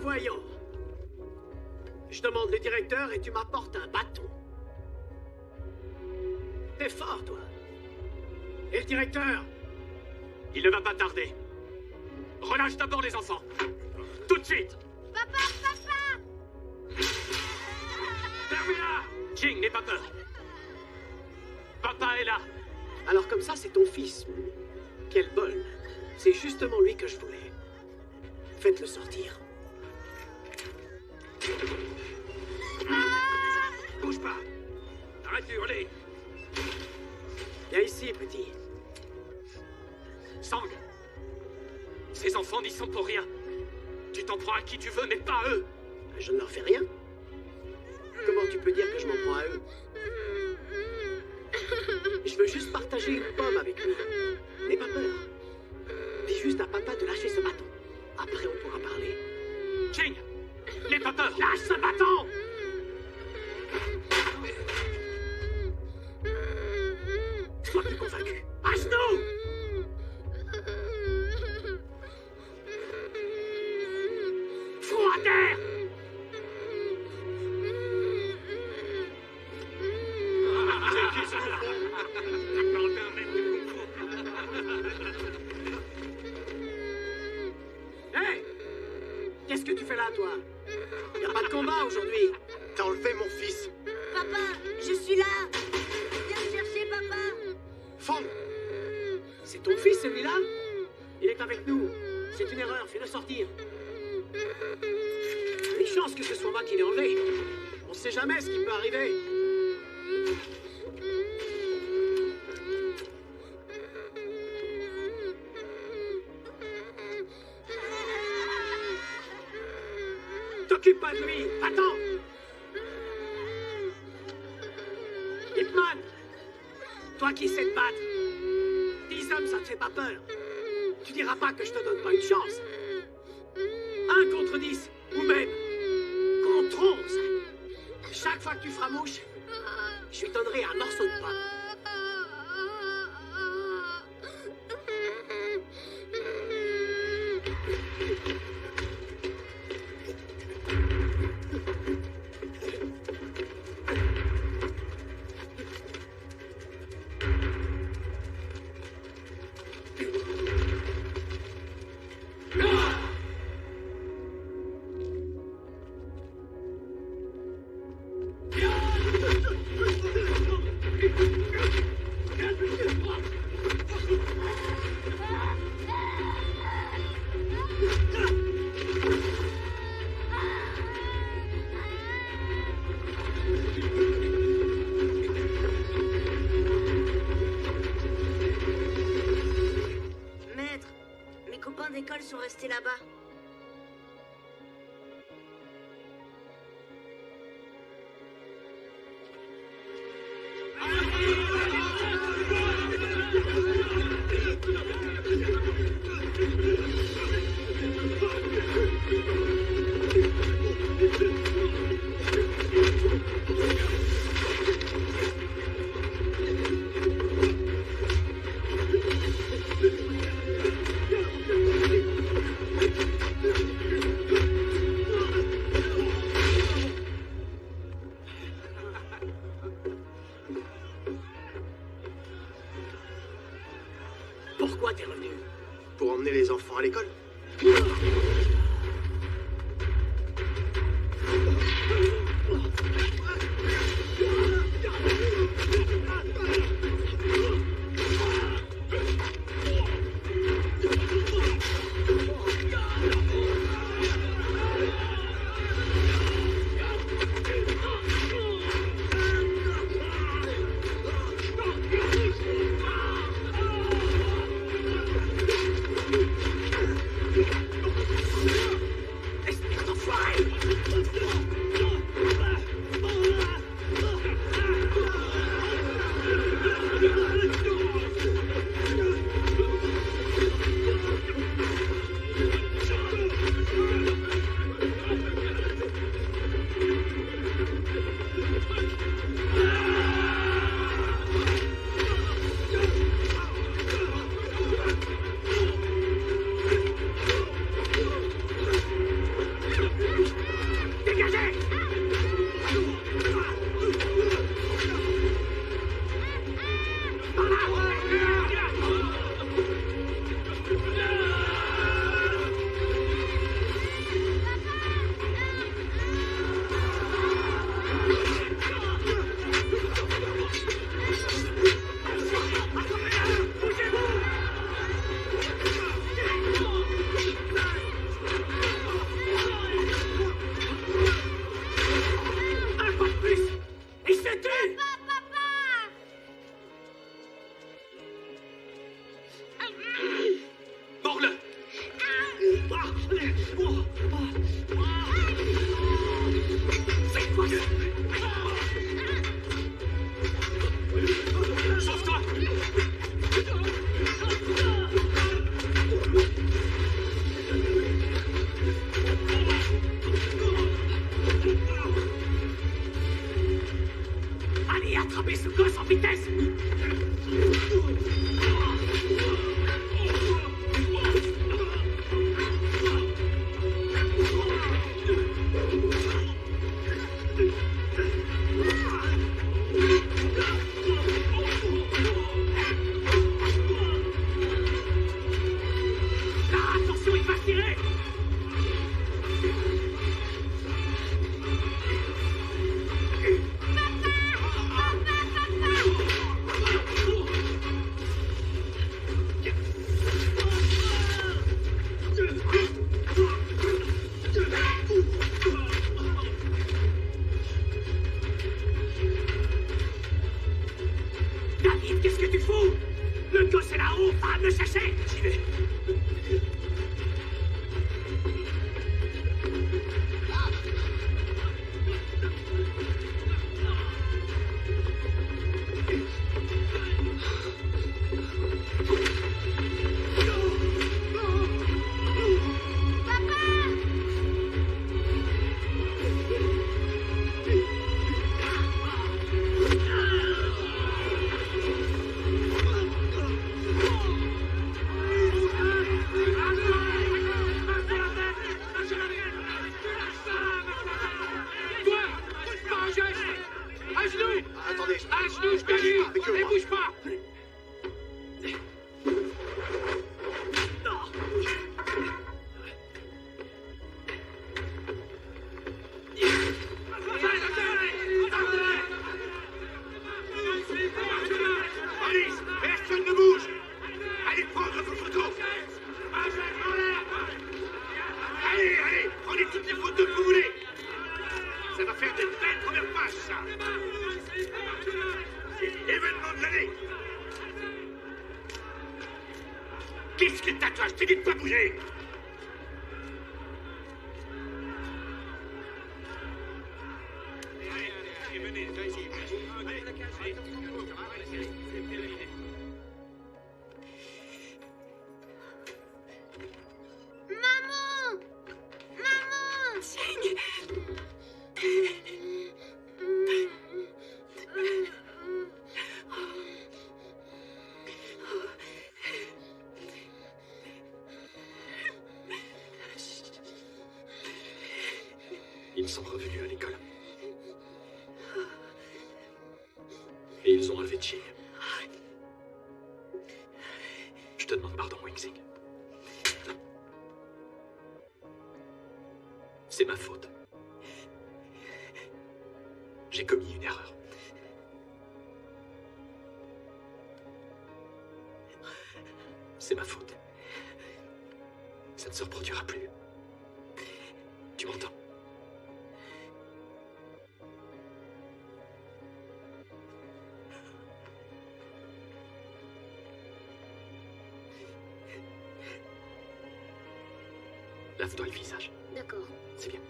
Voyons. Je demande le directeur et tu m'apportes un bâton. T'es fort, toi. Et le directeur? Il ne va pas tarder. Relâche d'abord les enfants. Tout de suite. Papa, papa! Fermez-la! Ching, n'aie pas peur. Papa est là. Alors comme ça, c'est ton fils. Quel bol. C'est justement lui que je voulais. Faites-le sortir. Bouge pas. Arrête de hurler. Viens ici, petit. Sang. Ces enfants n'y sont pour rien. Tu t'en prends à qui tu veux, mais pas à eux. Je ne leur fais rien. Comment tu peux dire que je m'en prends à eux? Je veux juste partager une pomme avec eux. N'aie pas peur. Dis juste à papa de lâcher ce bâton. Après, on pourra parler. Ching! N'aie pas peur! Lâche ce bâton! Sois plus convaincu. À genoux! Front à terre! C'est qui ce bouffon? Tu parles d'un maître de kung fu. Hé! Qu'est-ce que tu fais là, toi? Y a pas de combat aujourd'hui. T'as enlevé mon fils. Papa, je suis là. Viens me chercher, papa. Fang! C'est ton fils, celui-là? Il est avec nous. C'est une erreur, fais-le sortir. Une chance que ce soit moi qui l'ai enlevé. On sait jamais ce qui peut arriver. T'occupe pas de lui. Attends. Ip-Man, toi qui sais te battre, 10 hommes, ça te fait pas peur. Tu diras pas que je te donne pas une chance. 1 contre 10, ou même contre 11. Chaque fois que tu feras mouche, je lui donnerai un morceau de pain. Maître, mes copains d'école sont restés là-bas. Pourquoi t'es revenu? Pour emmener les enfants à l'école. Mords-le! C'est quoi ça? Sauve-toi! Allez, attrapez ce gosse en vitesse! Attention, il va se tirer! David, qu'est-ce que tu fous? Le gosse est là-haut, va me chercher! J'y vais. Attendez, À genoux, je te dis! Et bouge pas! Police, personne ne bouge! Allez prendre vos photos! Allez, prenez toutes les photos que vous voulez! Ça va faire de belles premières pages, ça! C'est l'événement de l'année! Qu'est-ce que t'as, toi? Je t'ai dit de pas bouger! Maman! Maman! Ils sont revenus à l'école. Et ils ont enlevé Ching. Je te demande pardon, Wing-Sing. C'est ma faute. J'ai commis une erreur. C'est ma faute. Ça ne se reproduira plus. Tu m'entends? Lave-toi le visage. D'accord. C'est bien.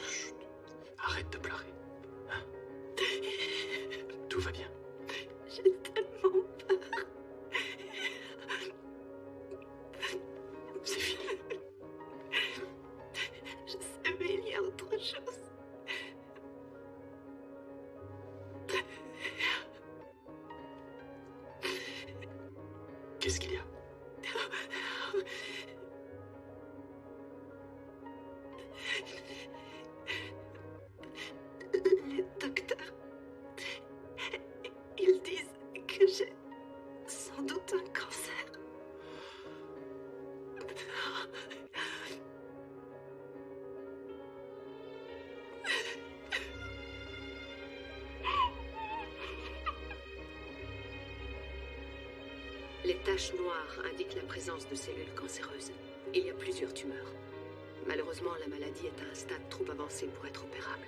Chut. Arrête de pleurer. Hein? Tout va bien. J'ai tellement peur. C'est fini. Je sais, mais il y a autre chose. Qu'est-ce qu'il y a? Les docteurs, ils disent que j'ai sans doute un cancer. Les taches noires indiquent la présence de cellules cancéreuses. Il y a plusieurs tumeurs. Malheureusement, la maladie est à un stade trop avancé pour être opérable.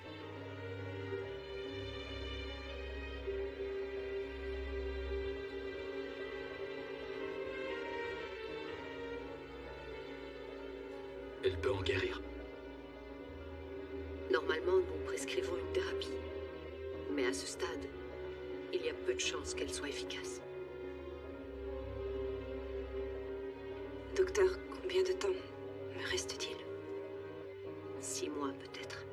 Elle peut en guérir. Normalement, nous prescrivons une thérapie. Mais à ce stade, il y a peu de chances qu'elle soit efficace. Docteur, combien de temps me reste-t-il? 6 mois peut-être.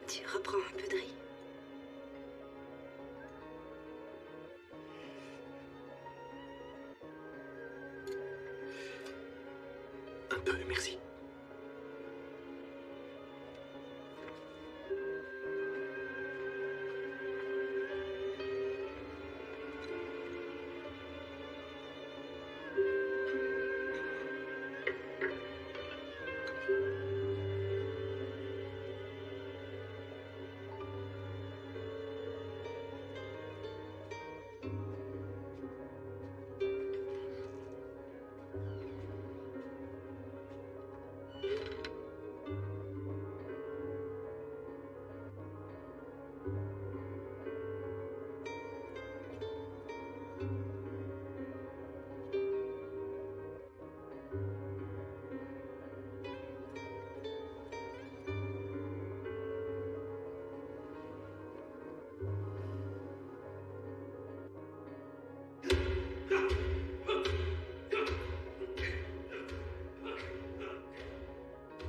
Tu reprends un peu de riz? Un peu, merci.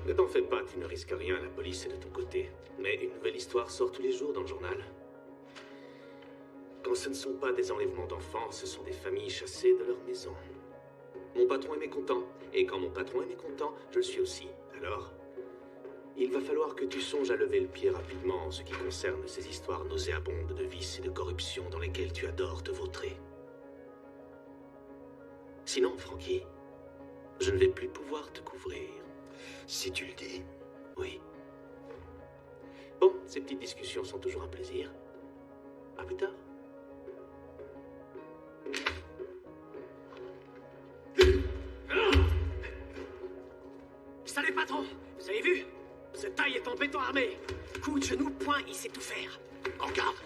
Ne t'en fais pas, tu ne risques rien, la police est de ton côté. Mais une nouvelle histoire sort tous les jours dans le journal. Quand ce ne sont pas des enlèvements d'enfants, ce sont des familles chassées de leur maison. Mon patron est mécontent, et quand mon patron est mécontent, je le suis aussi. Alors, il va falloir que tu songes à lever le pied rapidement en ce qui concerne ces histoires nauséabondes de vices et de corruption dans lesquelles tu adores te vautrer. Sinon, Frankie, je ne vais plus pouvoir te couvrir. Si tu le dis. Oui. Bon, ces petites discussions sont toujours un plaisir. À plus tard. Salut patron, vous avez vu? Ce taille est en béton armé. Coup de genou, poing, il sait tout faire. En garde.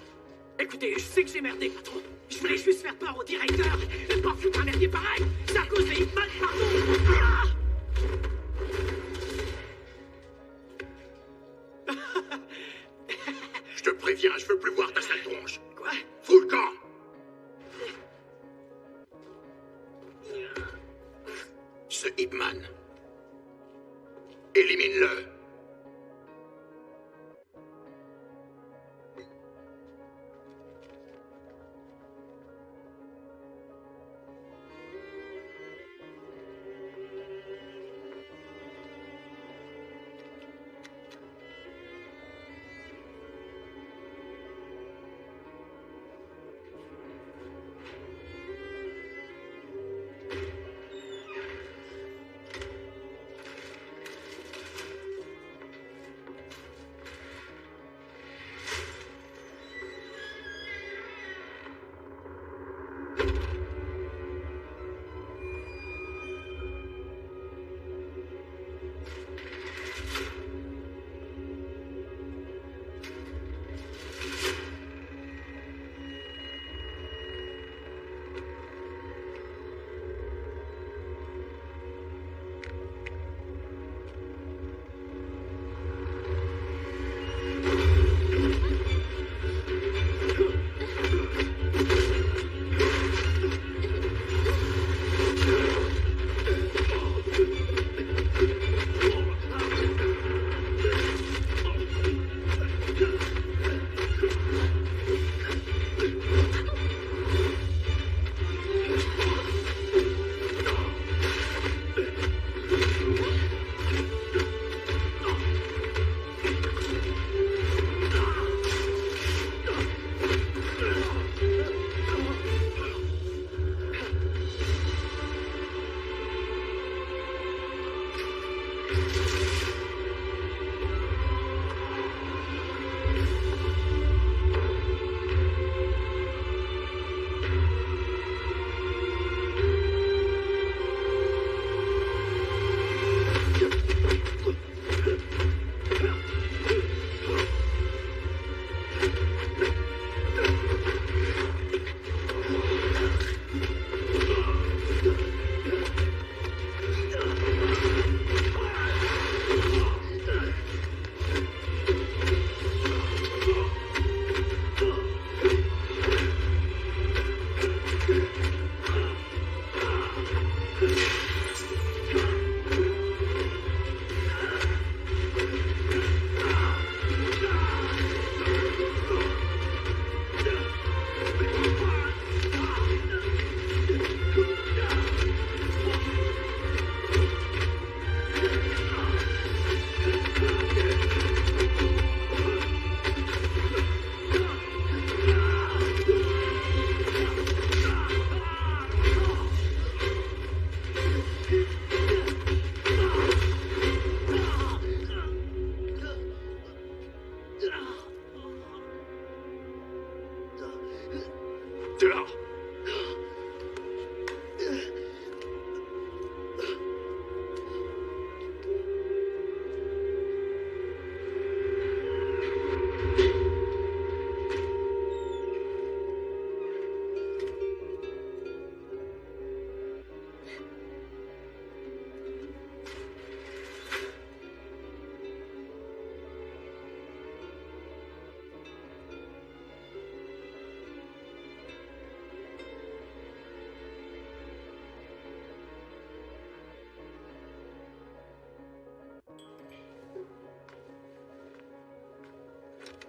Écoutez, je sais que j'ai merdé, patron. Je voulais juste faire peur au directeur. Ne pas foutre un merdier pareil. C'est à cause de Hitman, pardon. Ah! Je te préviens, je veux plus voir ta sale tronche. Quoi? Fous le camp! Ce Hitman. Élimine-le.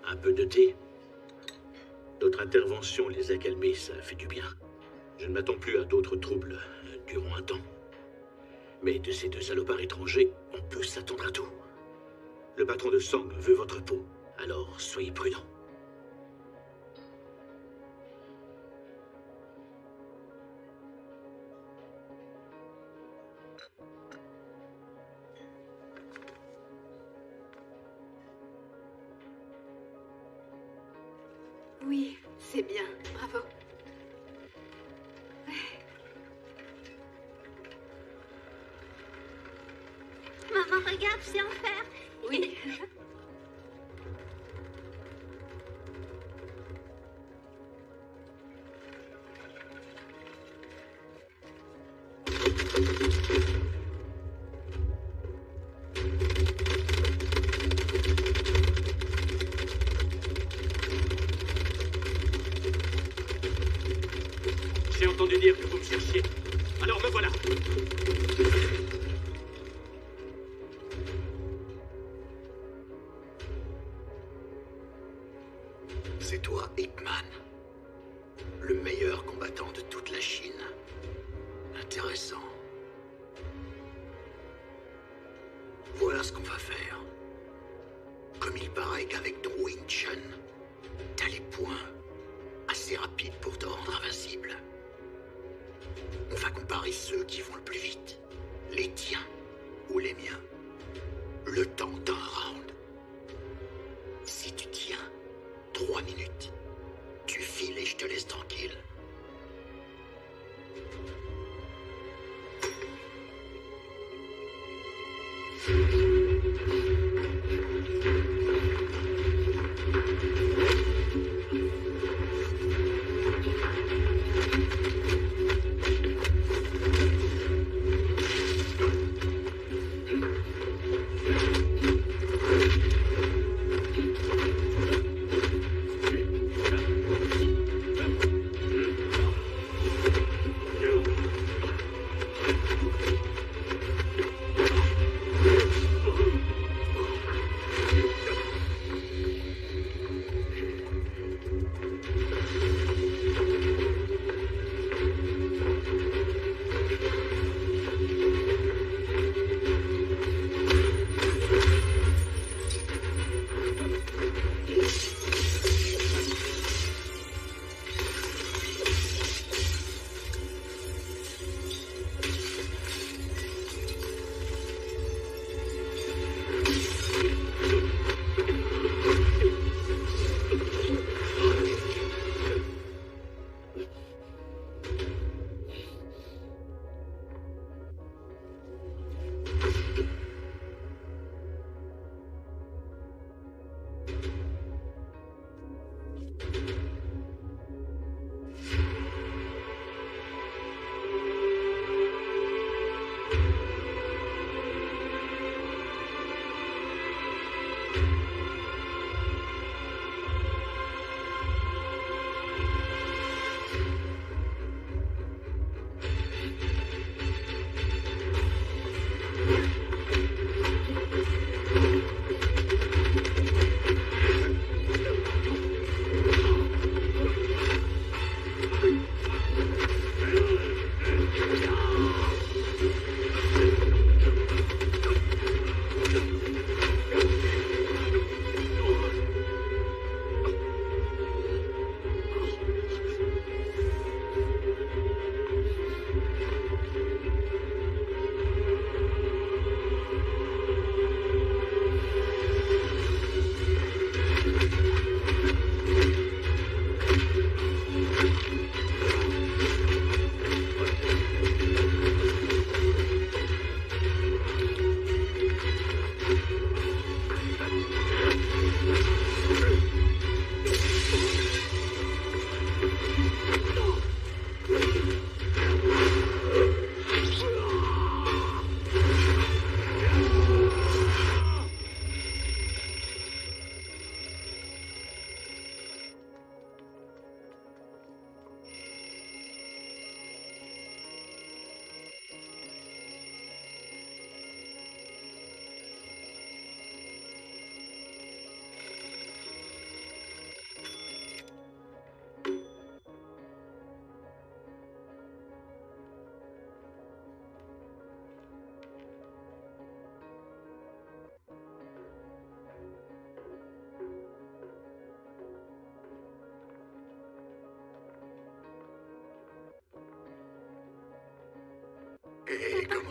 Un peu de thé. Notre intervention les a calmés, ça fait du bien. Je ne m'attends plus à d'autres troubles durant un temps. Mais de ces deux salopards étrangers, on peut s'attendre à tout. Le patron de Sang veut votre peau, alors soyez prudents. Oui, c'est bien. Bravo. Maman, regarde, c'est en fer. Oui. J'ai entendu dire que vous me cherchiez. Alors me voilà. C'est toi, Ip Man. Le meilleur combattant de toute la Chine. Intéressant. Voilà ce qu'on va faire. Comme il paraît qu'avec ton Wing Chun, t'as les points assez rapides pour te rendre invincible. On va comparer ceux qui vont le plus vite. Les tiens ou les miens. Le temps d'un round. Si tu tiens 3 minutes, tu files et je te laisse tranquille.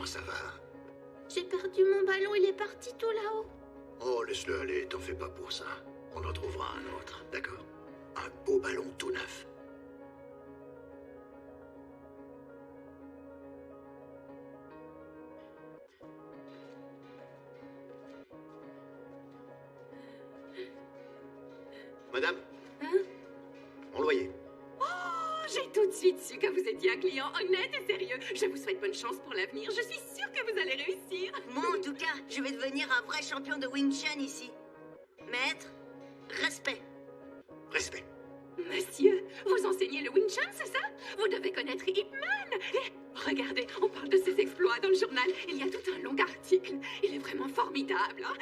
comment ça va? J'ai perdu mon ballon, il est parti tout là-haut. Oh, laisse-le aller, t'en fais pas pour ça. On en trouvera un autre, d'accord? Un beau ballon tout neuf. Madame? Hein? Mon loyer. Oh, j'ai tout de suite su que vous étiez un client honnête et sérieux. Je vous souhaite bonne chance pour l'avenir. Je suis sûre que vous allez réussir. Moi, en tout cas, je vais devenir un vrai champion de Wing Chun ici. Maître, respect. Respect. Monsieur, vous enseignez le Wing Chun, c'est ça? Vous devez connaître Ip Man. Et regardez, on parle de ses exploits dans le journal. Il y a tout un long article. Il est vraiment formidable. Hein?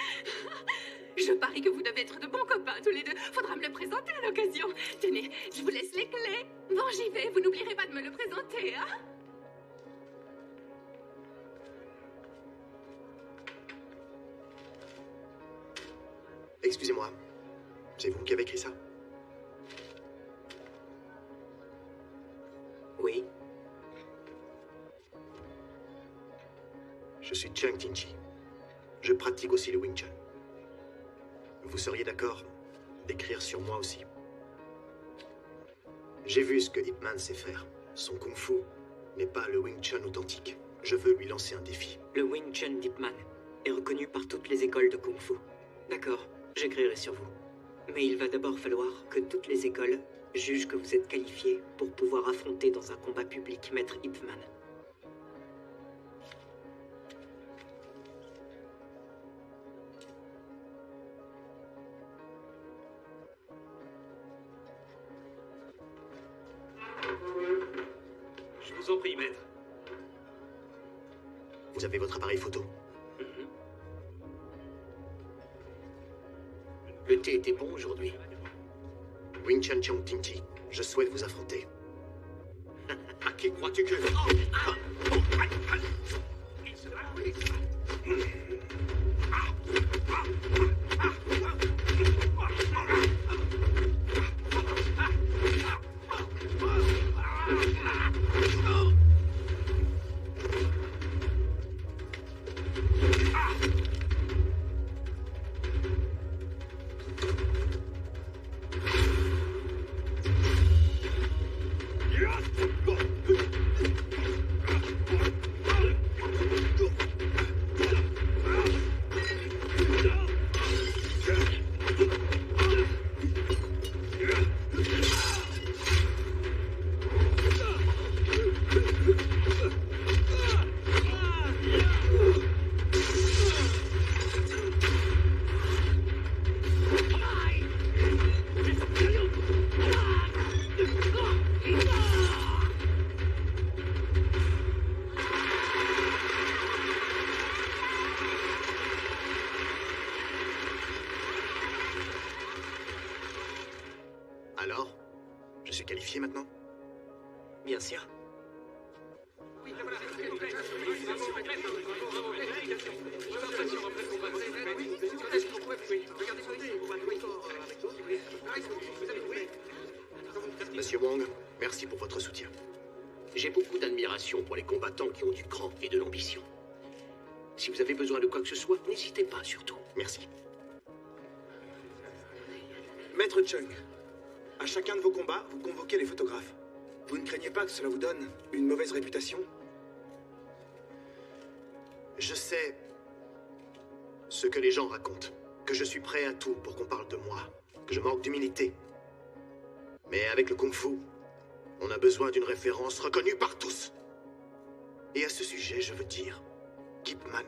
Je parie que vous devez être de bons copains tous les deux. Faudra me le présenter à l'occasion. Tenez, je vous laisse les clés. Bon, j'y vais. Vous n'oublierez pas de me le présenter, hein? Excusez-moi. C'est vous qui avez écrit ça? Oui. Je suis Chung Tinchi. Je pratique aussi le Wing Chun. Vous seriez d'accord d'écrire sur moi aussi? J'ai vu ce que Ip Man sait faire. Son Kung Fu n'est pas le Wing Chun authentique. Je veux lui lancer un défi. Le Wing Chun d'Ip Man est reconnu par toutes les écoles de Kung Fu. D'accord, j'écrirai sur vous. Mais il va d'abord falloir que toutes les écoles jugent que vous êtes qualifié pour pouvoir affronter dans un combat public Maître Ip Man. Je vous en prie, maître. Vous avez votre appareil photo? Le thé était bon aujourd'hui. Wing Chun Chung Tinchi, je souhaite vous affronter. À qui crois-tu que... Alors? Je suis qualifié maintenant? Bien sûr. Monsieur Wong, merci pour votre soutien. J'ai beaucoup d'admiration pour les combattants qui ont du cran et de l'ambition. Si vous avez besoin de quoi que ce soit, n'hésitez pas surtout. Merci. Maître Chung, à chacun de vos combats, vous convoquez les photographes. Vous ne craignez pas que cela vous donne une mauvaise réputation? Je sais ce que les gens racontent, que je suis prêt à tout pour qu'on parle de moi, que je manque d'humilité. Mais avec le Kung Fu, on a besoin d'une référence reconnue par tous. Et à ce sujet, je veux dire qu'Ip Man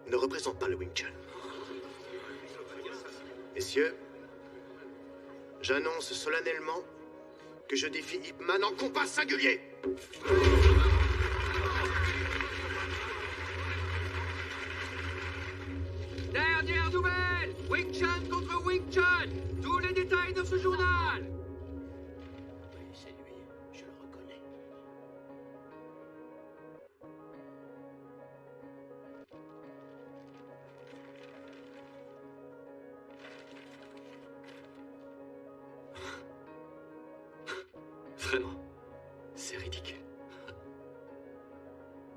ne représente pas le Wing Chun. Messieurs, j'annonce solennellement que je défie Ip Man en combat singulier. Dernière nouvelle! Wing Chun contre Wing Chun! Tous les détails dans ce journal! Oui, c'est lui, je le reconnais. Vraiment, c'est ridicule.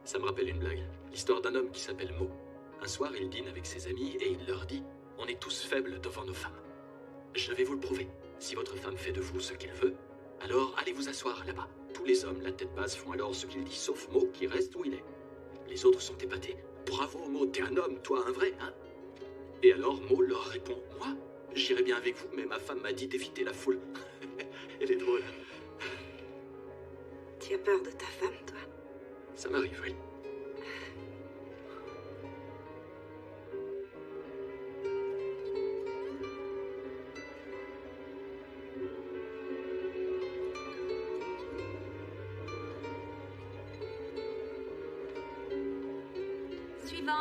Ça me rappelle une blague. L'histoire d'un homme qui s'appelle Mo. Un soir, il dîne avec ses amis et il leur dit « On est tous faibles devant nos femmes. Je vais vous le prouver. Si votre femme fait de vous ce qu'elle veut, alors allez vous asseoir là-bas. » Tous les hommes, la tête basse, font alors ce qu'il dit, sauf Mo qui reste où il est. Les autres sont épatés. « Bravo Mo, t'es un homme, toi un vrai, hein ?» Et alors Mo leur répond « Moi, j'irai bien avec vous, mais ma femme m'a dit d'éviter la foule. » Elle est drôle. Tu as peur de ta femme, toi? Ça m'arrive, oui. Suivant.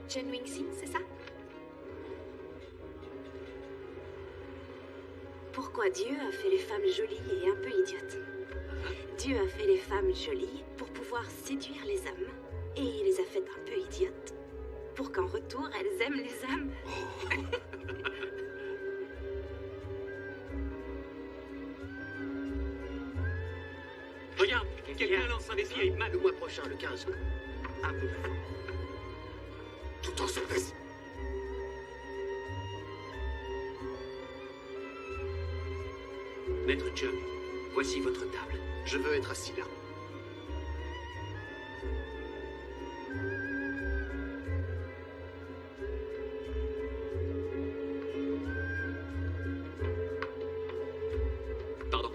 Chen Wingxing, c'est ça? Pourquoi Dieu a fait les femmes jolies et un peu idiotes? Dieu a fait les femmes jolies pour pouvoir séduire les hommes. Et il les a faites un peu idiotes pour qu'en retour, elles aiment les hommes. Regarde, quelqu'un lance un défi à Ip Man le mois prochain, le 15. Un peu. Tout en souplesse. Maître Chung, voici votre table. Je veux être assis là. Pardon.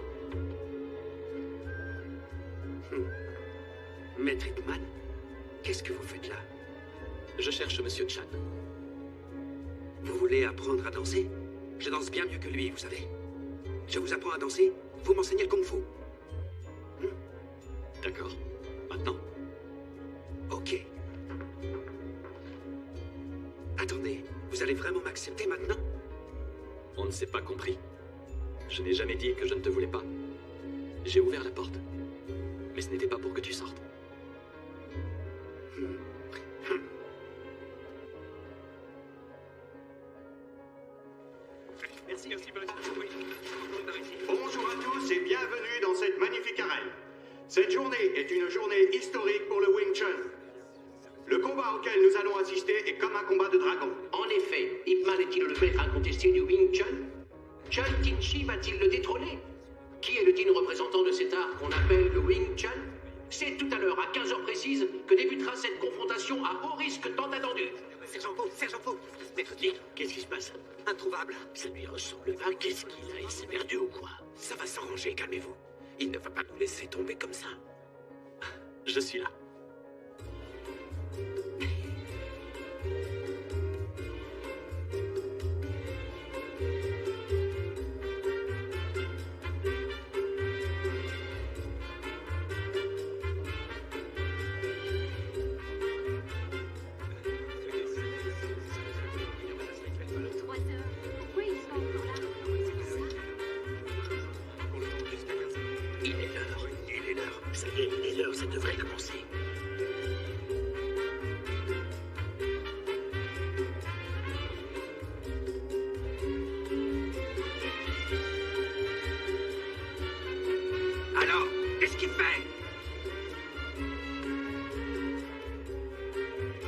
Maître Ip Man, qu'est-ce que vous faites là? Je cherche Monsieur Chan. Vous voulez apprendre à danser? Je danse bien mieux que lui, vous savez. Je vous apprends à danser, vous m'enseignez le kung-fu. D'accord. Maintenant? Ok. Attendez, vous allez vraiment m'accepter maintenant? On ne s'est pas compris. Je n'ai jamais dit que je ne te voulais pas. J'ai ouvert la porte. Mais ce n'était pas pour que tu sortes. Merci, bonne. Bonjour à tous et bienvenue dans cette magnifique arène. Cette journée est une journée historique pour le Wing Chun. Le combat auquel nous allons assister est comme un combat de dragon. En effet, Ip Man est-il le maître incontesté du Wing Chun? Chun Tin-Chi va-t-il le détrôner? Qui est le digne représentant de cet art qu'on appelle le Wing Chun? C'est tout à l'heure, à 15h précises, que débutera cette confrontation à haut risque tant attendue. Sergent Faux, Maître Lee, qu'est-ce qui se passe? Introuvable. Ça lui ressemble pas, qu'est-ce qu'il a? Il s'est perdu ou quoi? Ça va s'arranger, calmez-vous. Il ne va pas nous laisser tomber comme ça. Je suis là. Il est l'heure. Ça y est, il est l'heure, ça devrait commencer. Alors, qu'est-ce qu'il fait?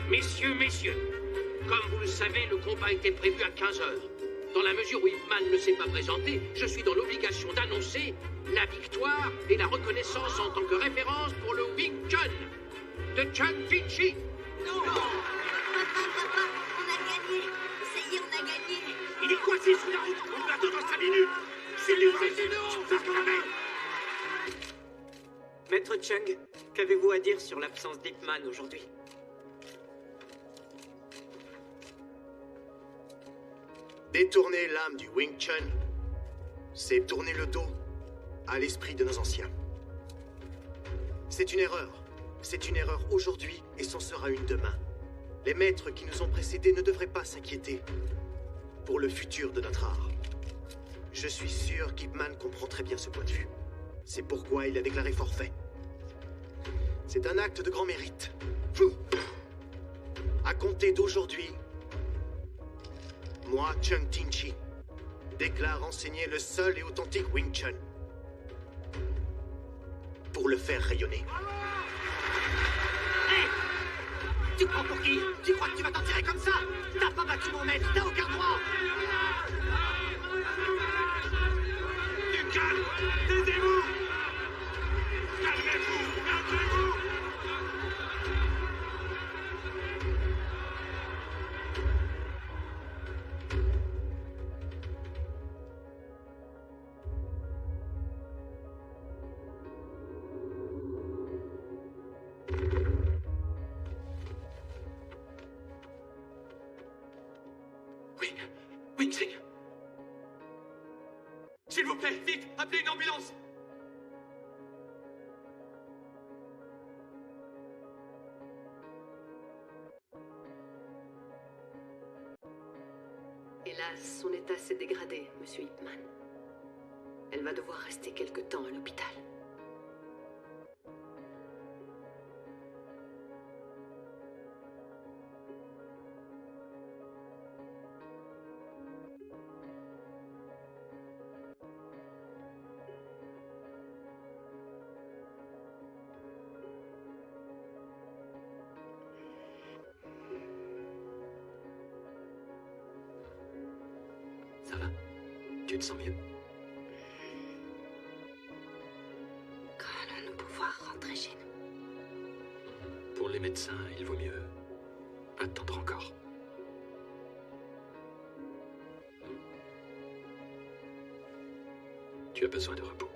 Messieurs, comme vous le savez, le combat était prévu à 15h. Dans la mesure où Ip Man ne s'est pas présenté, je suis dans l'obligation d'annoncer la victoire et la reconnaissance en tant que référence pour le Wing Chun de Chun Tin-Chi. Non, papa, on a gagné. Ça y est, on a gagné. Il est coincé sous la route. On va attendre 5 minutes. C'est les vrais. Maître Chung, qu'avez-vous à dire sur l'absence d'Ip Man aujourd'hui? Détourner l'âme du Wing Chun, c'est tourner le dos à l'esprit de nos anciens. C'est une erreur. C'est une erreur aujourd'hui et c'en sera une demain. Les maîtres qui nous ont précédés ne devraient pas s'inquiéter pour le futur de notre art. Je suis sûr qu'Ip Man comprend très bien ce point de vue. C'est pourquoi il a déclaré forfait. C'est un acte de grand mérite. À compter d'aujourd'hui, moi, Chung Tin-Chi, déclare enseigner le seul et authentique Wing Chun. pour le faire rayonner. Hé! Tu te prends pour qui? Tu crois que tu vas t'en tirer comme ça? T'as pas battu mon maître, t'as aucun droit! Du calme! Taisez-vous! Calmez-vous! Calmez-vous! Winsing! S'il vous plaît, vite, appelez une ambulance! Hélas, son état s'est dégradé, Monsieur Hipman. Elle va devoir rester quelque temps à l'hôpital. Ça va? Tu te sens mieux? Quand allons-nous pouvoir rentrer chez nous? Pour les médecins, il vaut mieux attendre encore. Tu as besoin de repos.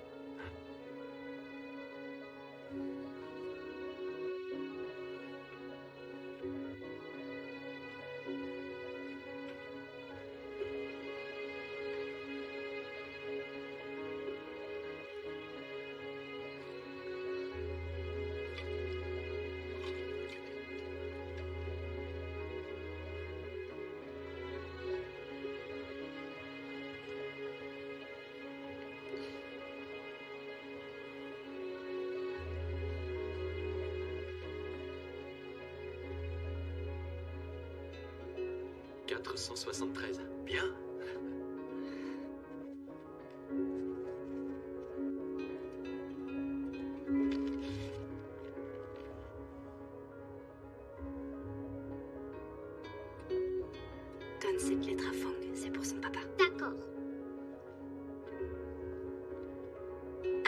« 473. Bien. Donne cette lettre à Fong, c'est pour son papa. D'accord.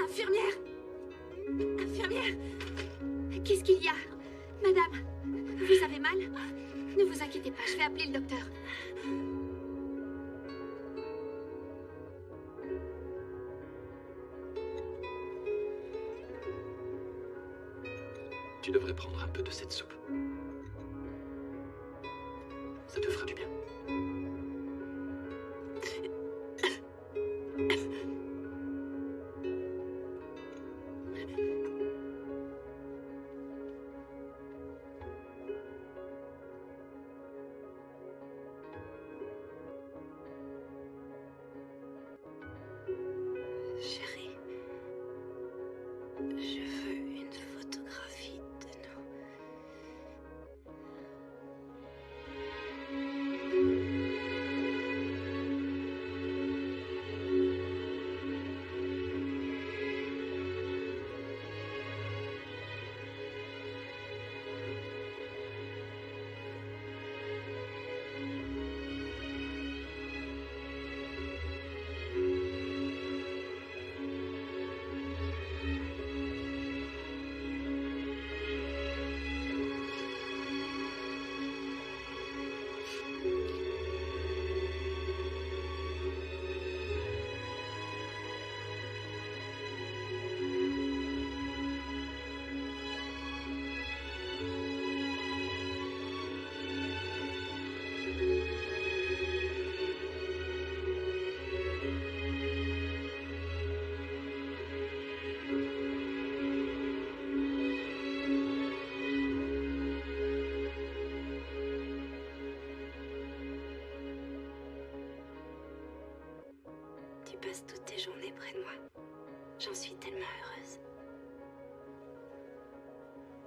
Infirmière! Infirmière! Qu'est-ce qu'il y a? Madame, vous avez mal? Ne vous inquiétez pas, je vais appeler le docteur. Tu devrais prendre un peu de cette soupe. Ça te fera du bien. Chérie, je veux une photographie de nous. Tu passes toutes tes journées près de moi. J'en suis tellement heureuse.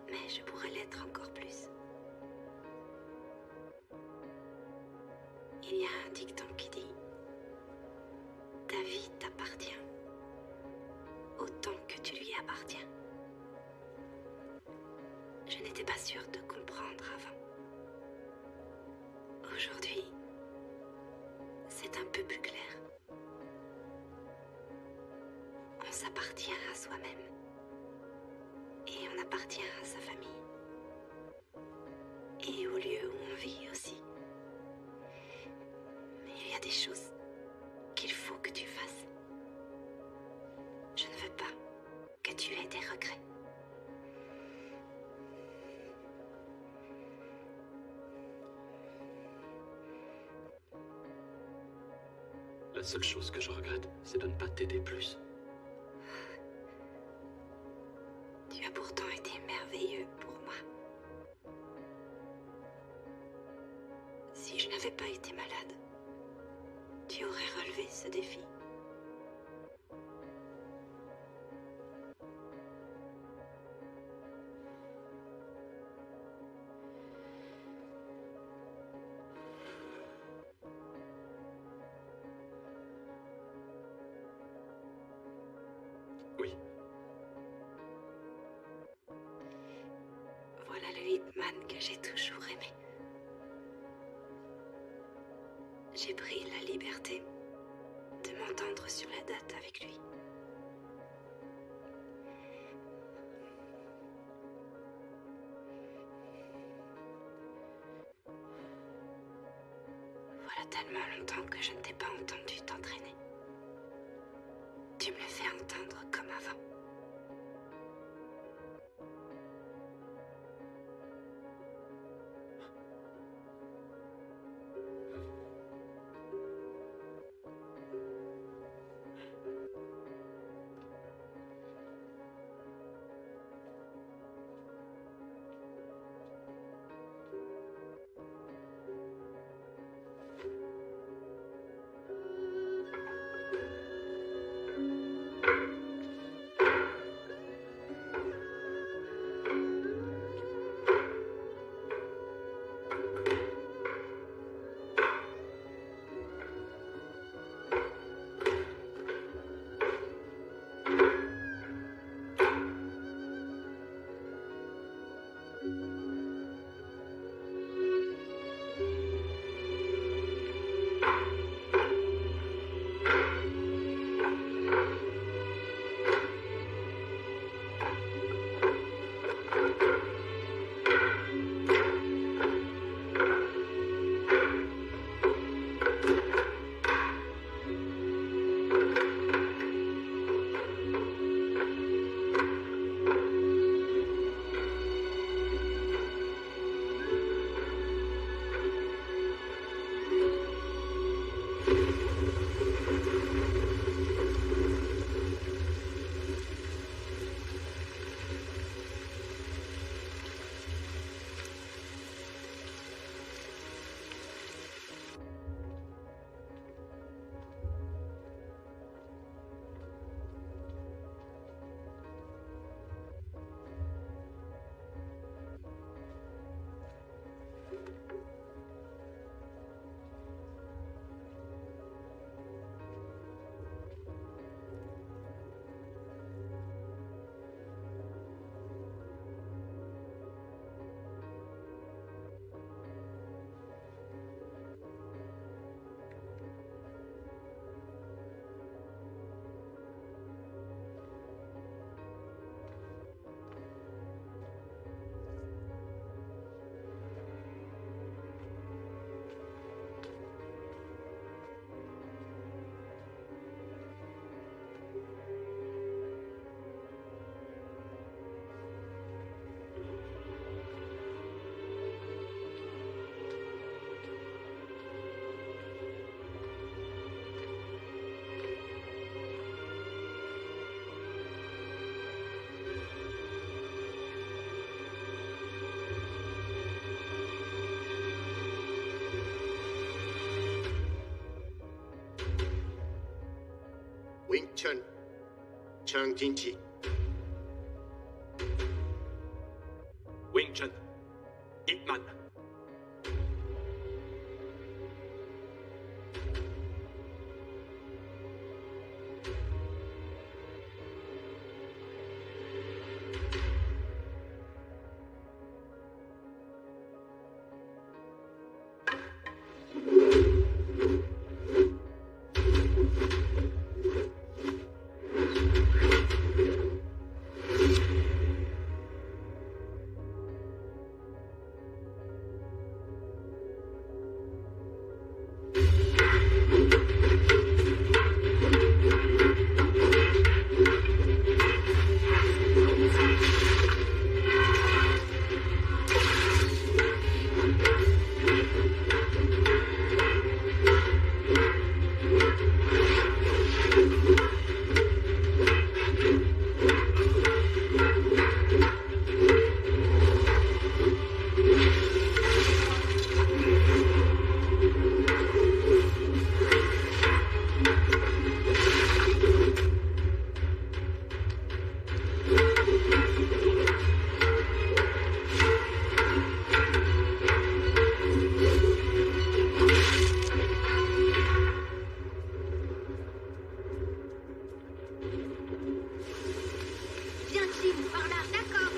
Mais je pourrais l'être encore plus. Il y a un dicton qui dit « Ta vie t'appartient autant que tu lui appartiens ». n'étais pas sûre de comprendre avant. Aujourd'hui, c'est un peu plus clair. On s'appartient à soi-même. Et on appartient à sa famille. Et au lieu où on vit aussi. Mais il y a des choses qu'il faut que tu fasses. Je ne veux pas que tu aies des regrets. La seule chose que je regrette, c'est de ne pas t'aider plus. Tu as pourtant été merveilleux pour moi. Si je n'avais pas été malade, tu aurais relevé ce défi. Oui. Voilà le Hitman que j'ai toujours aimé. J'ai pris la liberté de m'entendre sur la date avec lui. Voilà tellement longtemps que je ne t'ai pas entendu t'entraîner. Tu me le fais entendre comme avant. Wing Chun, Chang Jinji. Wing Chun, Hitman. Par là, d'accord.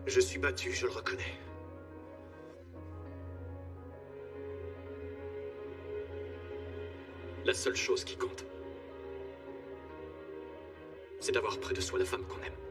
Je suis battu, je le reconnais. La seule chose qui compte, c'est d'avoir près de soi la femme qu'on aime.